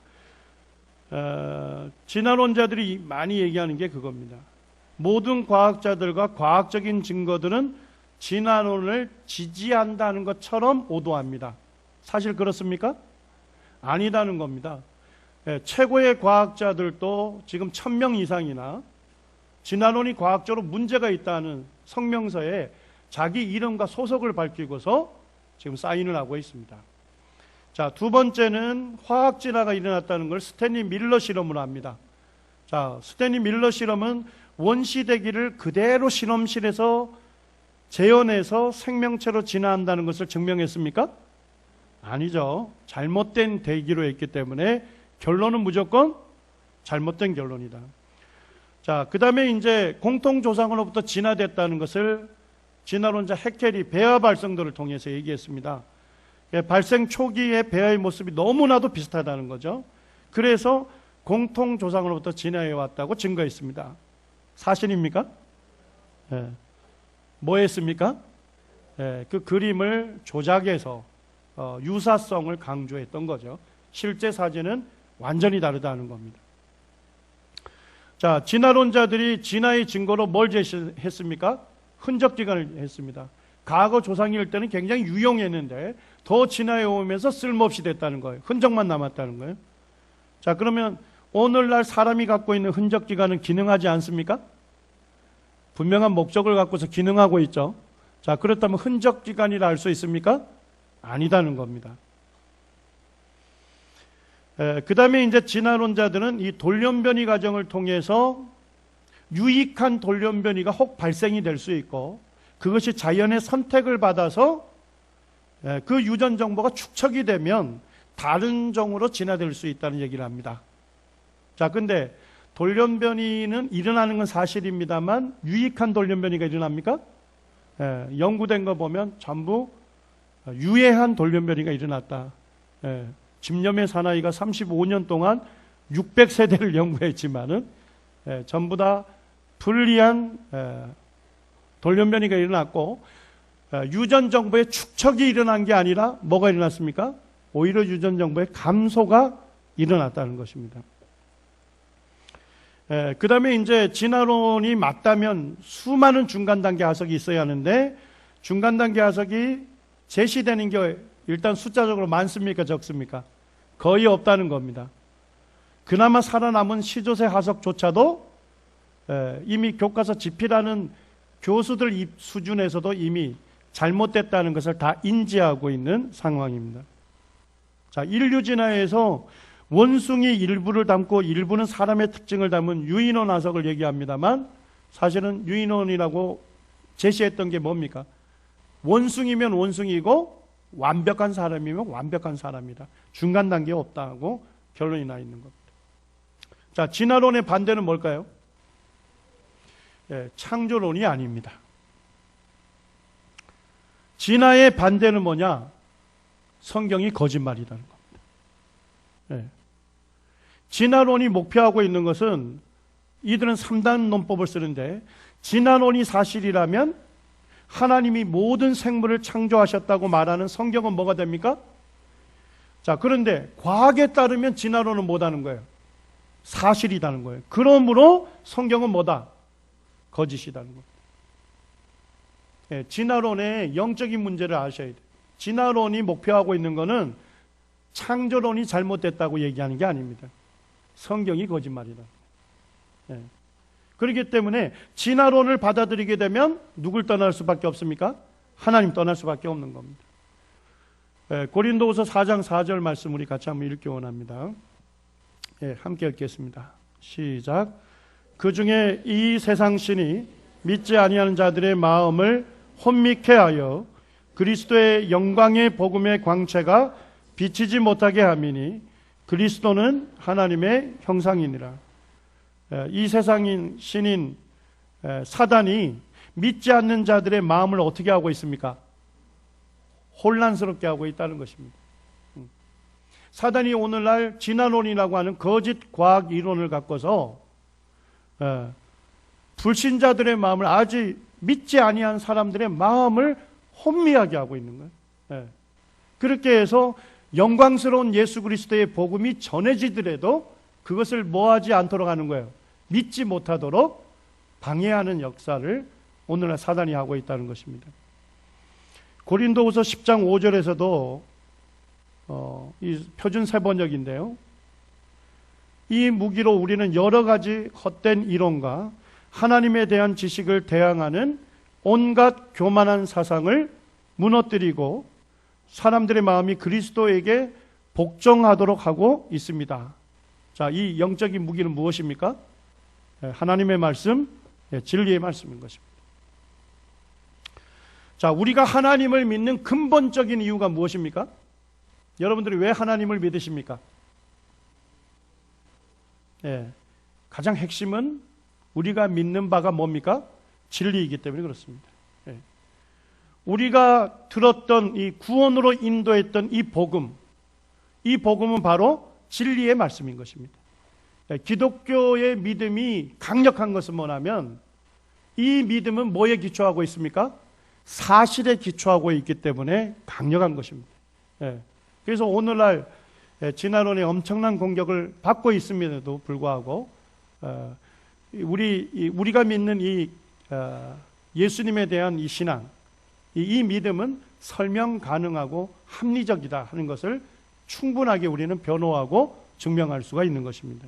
진화론자들이 많이 얘기하는 게 그겁니다. 모든 과학자들과 과학적인 증거들은 진화론을 지지한다는 것처럼 오도합니다. 사실 그렇습니까? 아니다는 겁니다. 최고의 과학자들도 지금 1000명 이상이나 진화론이 과학적으로 문제가 있다는 성명서에 자기 이름과 소속을 밝히고서 지금 사인을 하고 있습니다. 자, 두 번째는 화학 진화가 일어났다는 걸 스탠리 밀러 실험으로 합니다. 자, 스탠리 밀러 실험은 원시대기를 그대로 실험실에서 재현해서 생명체로 진화한다는 것을 증명했습니까? 아니죠. 잘못된 대기로 했기 때문에 결론은 무조건 잘못된 결론이다. 자, 그 다음에 이제 공통조상으로부터 진화됐다는 것을 진화론자 해켈이 배아 발성도를 통해서 얘기했습니다. 발생 초기의 배아의 모습이 너무나도 비슷하다는 거죠. 그래서 공통조상으로부터 진화해 왔다고 증거했습니다. 사실입니까? 뭐 했습니까? 그 그림을 조작해서 유사성을 강조했던 거죠. 실제 사진은 완전히 다르다는 겁니다. 자, 진화론자들이 진화의 증거로 뭘 제시했습니까? 흔적 기관을 했습니다. 과거 조상일 때는 굉장히 유용했는데 더 진화해 오면서 쓸모없이 됐다는 거예요. 흔적만 남았다는 거예요. 자, 그러면 오늘날 사람이 갖고 있는 흔적 기관은 기능하지 않습니까? 분명한 목적을 갖고서 기능하고 있죠. 자, 그렇다면 흔적 기관이라 할 수 있습니까? 아니다는 겁니다. 그 다음에 이제 진화론자들은 이 돌연변이 과정을 통해서 유익한 돌연변이가 혹 발생이 될 수 있고 그것이 자연의 선택을 받아서 그 유전 정보가 축적이 되면 다른 종으로 진화될 수 있다는 얘기를 합니다. 자, 근데 돌연변이는 일어나는 건 사실입니다만 유익한 돌연변이가 일어납니까? 연구된 거 보면 전부 유해한 돌연변이가 일어났다. 집념의 사나이가 35년 동안 600세대를 연구했지만은 전부 다 불리한 돌연변이가 일어났고 유전 정보의 축적이 일어난 게 아니라 뭐가 일어났습니까? 오히려 유전 정보의 감소가 일어났다는 것입니다. 그 다음에 이제 진화론이 맞다면 수많은 중간 단계 화석이 있어야 하는데 중간 단계 화석이 제시되는 게 일단 숫자적으로 많습니까? 적습니까? 거의 없다는 겁니다. 그나마 살아남은 시조새 화석조차도 이미 교과서 집필하는 교수들 수준에서도 이미 잘못됐다는 것을 다 인지하고 있는 상황입니다. 자, 인류 진화에서 원숭이 일부를 담고 일부는 사람의 특징을 담은 유인원 화석을 얘기합니다만 사실은 유인원이라고 제시했던 게 뭡니까? 원숭이면 원숭이고 완벽한 사람이면 완벽한 사람이다. 중간 단계 없다고 결론이 나 있는 겁니다. 자, 진화론의 반대는 뭘까요? 창조론이 아닙니다. 진화의 반대는 뭐냐? 성경이 거짓말이라는 겁니다. 진화론이 목표하고 있는 것은 이들은 3단 논법을 쓰는데 진화론이 사실이라면 하나님이 모든 생물을 창조하셨다고 말하는 성경은 뭐가 됩니까? 자, 그런데 과학에 따르면 진화론은 뭐다는 거예요? 사실이라는 거예요. 그러므로 성경은 뭐다? 거짓이라는 겁니다. 진화론의 영적인 문제를 아셔야 돼요. 진화론이 목표하고 있는 것은 창조론이 잘못됐다고 얘기하는 게 아닙니다. 성경이 거짓말이다. 그렇기 때문에 진화론을 받아들이게 되면 누굴 떠날 수밖에 없습니까? 하나님 떠날 수밖에 없는 겁니다. 고린도후서 4장 4절 말씀 우리 같이 한번 읽기 원합니다. 함께 읽겠습니다. 시작. 그 중에 이 세상 신이 믿지 아니하는 자들의 마음을 혼미케 하여 그리스도의 영광의 복음의 광채가 비치지 못하게 함이니 그리스도는 하나님의 형상이니라. 이 세상인 신인 사단이 믿지 않는 자들의 마음을 어떻게 하고 있습니까? 혼란스럽게 하고 있다는 것입니다. 사단이 오늘날 진화론이라고 하는 거짓 과학 이론을 갖고서 불신자들의 마음을 아직 믿지 아니한 사람들의 마음을 혼미하게 하고 있는 거예요. 그렇게 해서 영광스러운 예수 그리스도의 복음이 전해지더라도 그것을 뭐하지 않도록 하는 거예요? 믿지 못하도록 방해하는 역사를 오늘날 사단이 하고 있다는 것입니다. 고린도후서 10장 5절에서도 이 표준 세번역인데요. 이 무기로 우리는 여러 가지 헛된 이론과 하나님에 대한 지식을 대항하는 온갖 교만한 사상을 무너뜨리고 사람들의 마음이 그리스도에게 복종하도록 하고 있습니다. 자, 이 영적인 무기는 무엇입니까? 하나님의 말씀, 진리의 말씀인 것입니다. 자, 우리가 하나님을 믿는 근본적인 이유가 무엇입니까? 여러분들이 왜 하나님을 믿으십니까? 가장 핵심은 우리가 믿는 바가 뭡니까? 진리이기 때문에 그렇습니다. 우리가 들었던 이 구원으로 인도했던 이 복음은 바로 진리의 말씀인 것입니다. 기독교의 믿음이 강력한 것은 뭐냐면 이 믿음은 뭐에 기초하고 있습니까? 사실에 기초하고 있기 때문에 강력한 것입니다. 그래서 오늘날 진화론의 엄청난 공격을 받고 있음에도 불구하고 우리가 믿는 이 예수님에 대한 이 신앙, 이 믿음은 설명 가능하고 합리적이다 하는 것을 충분하게 우리는 변호하고 증명할 수가 있는 것입니다.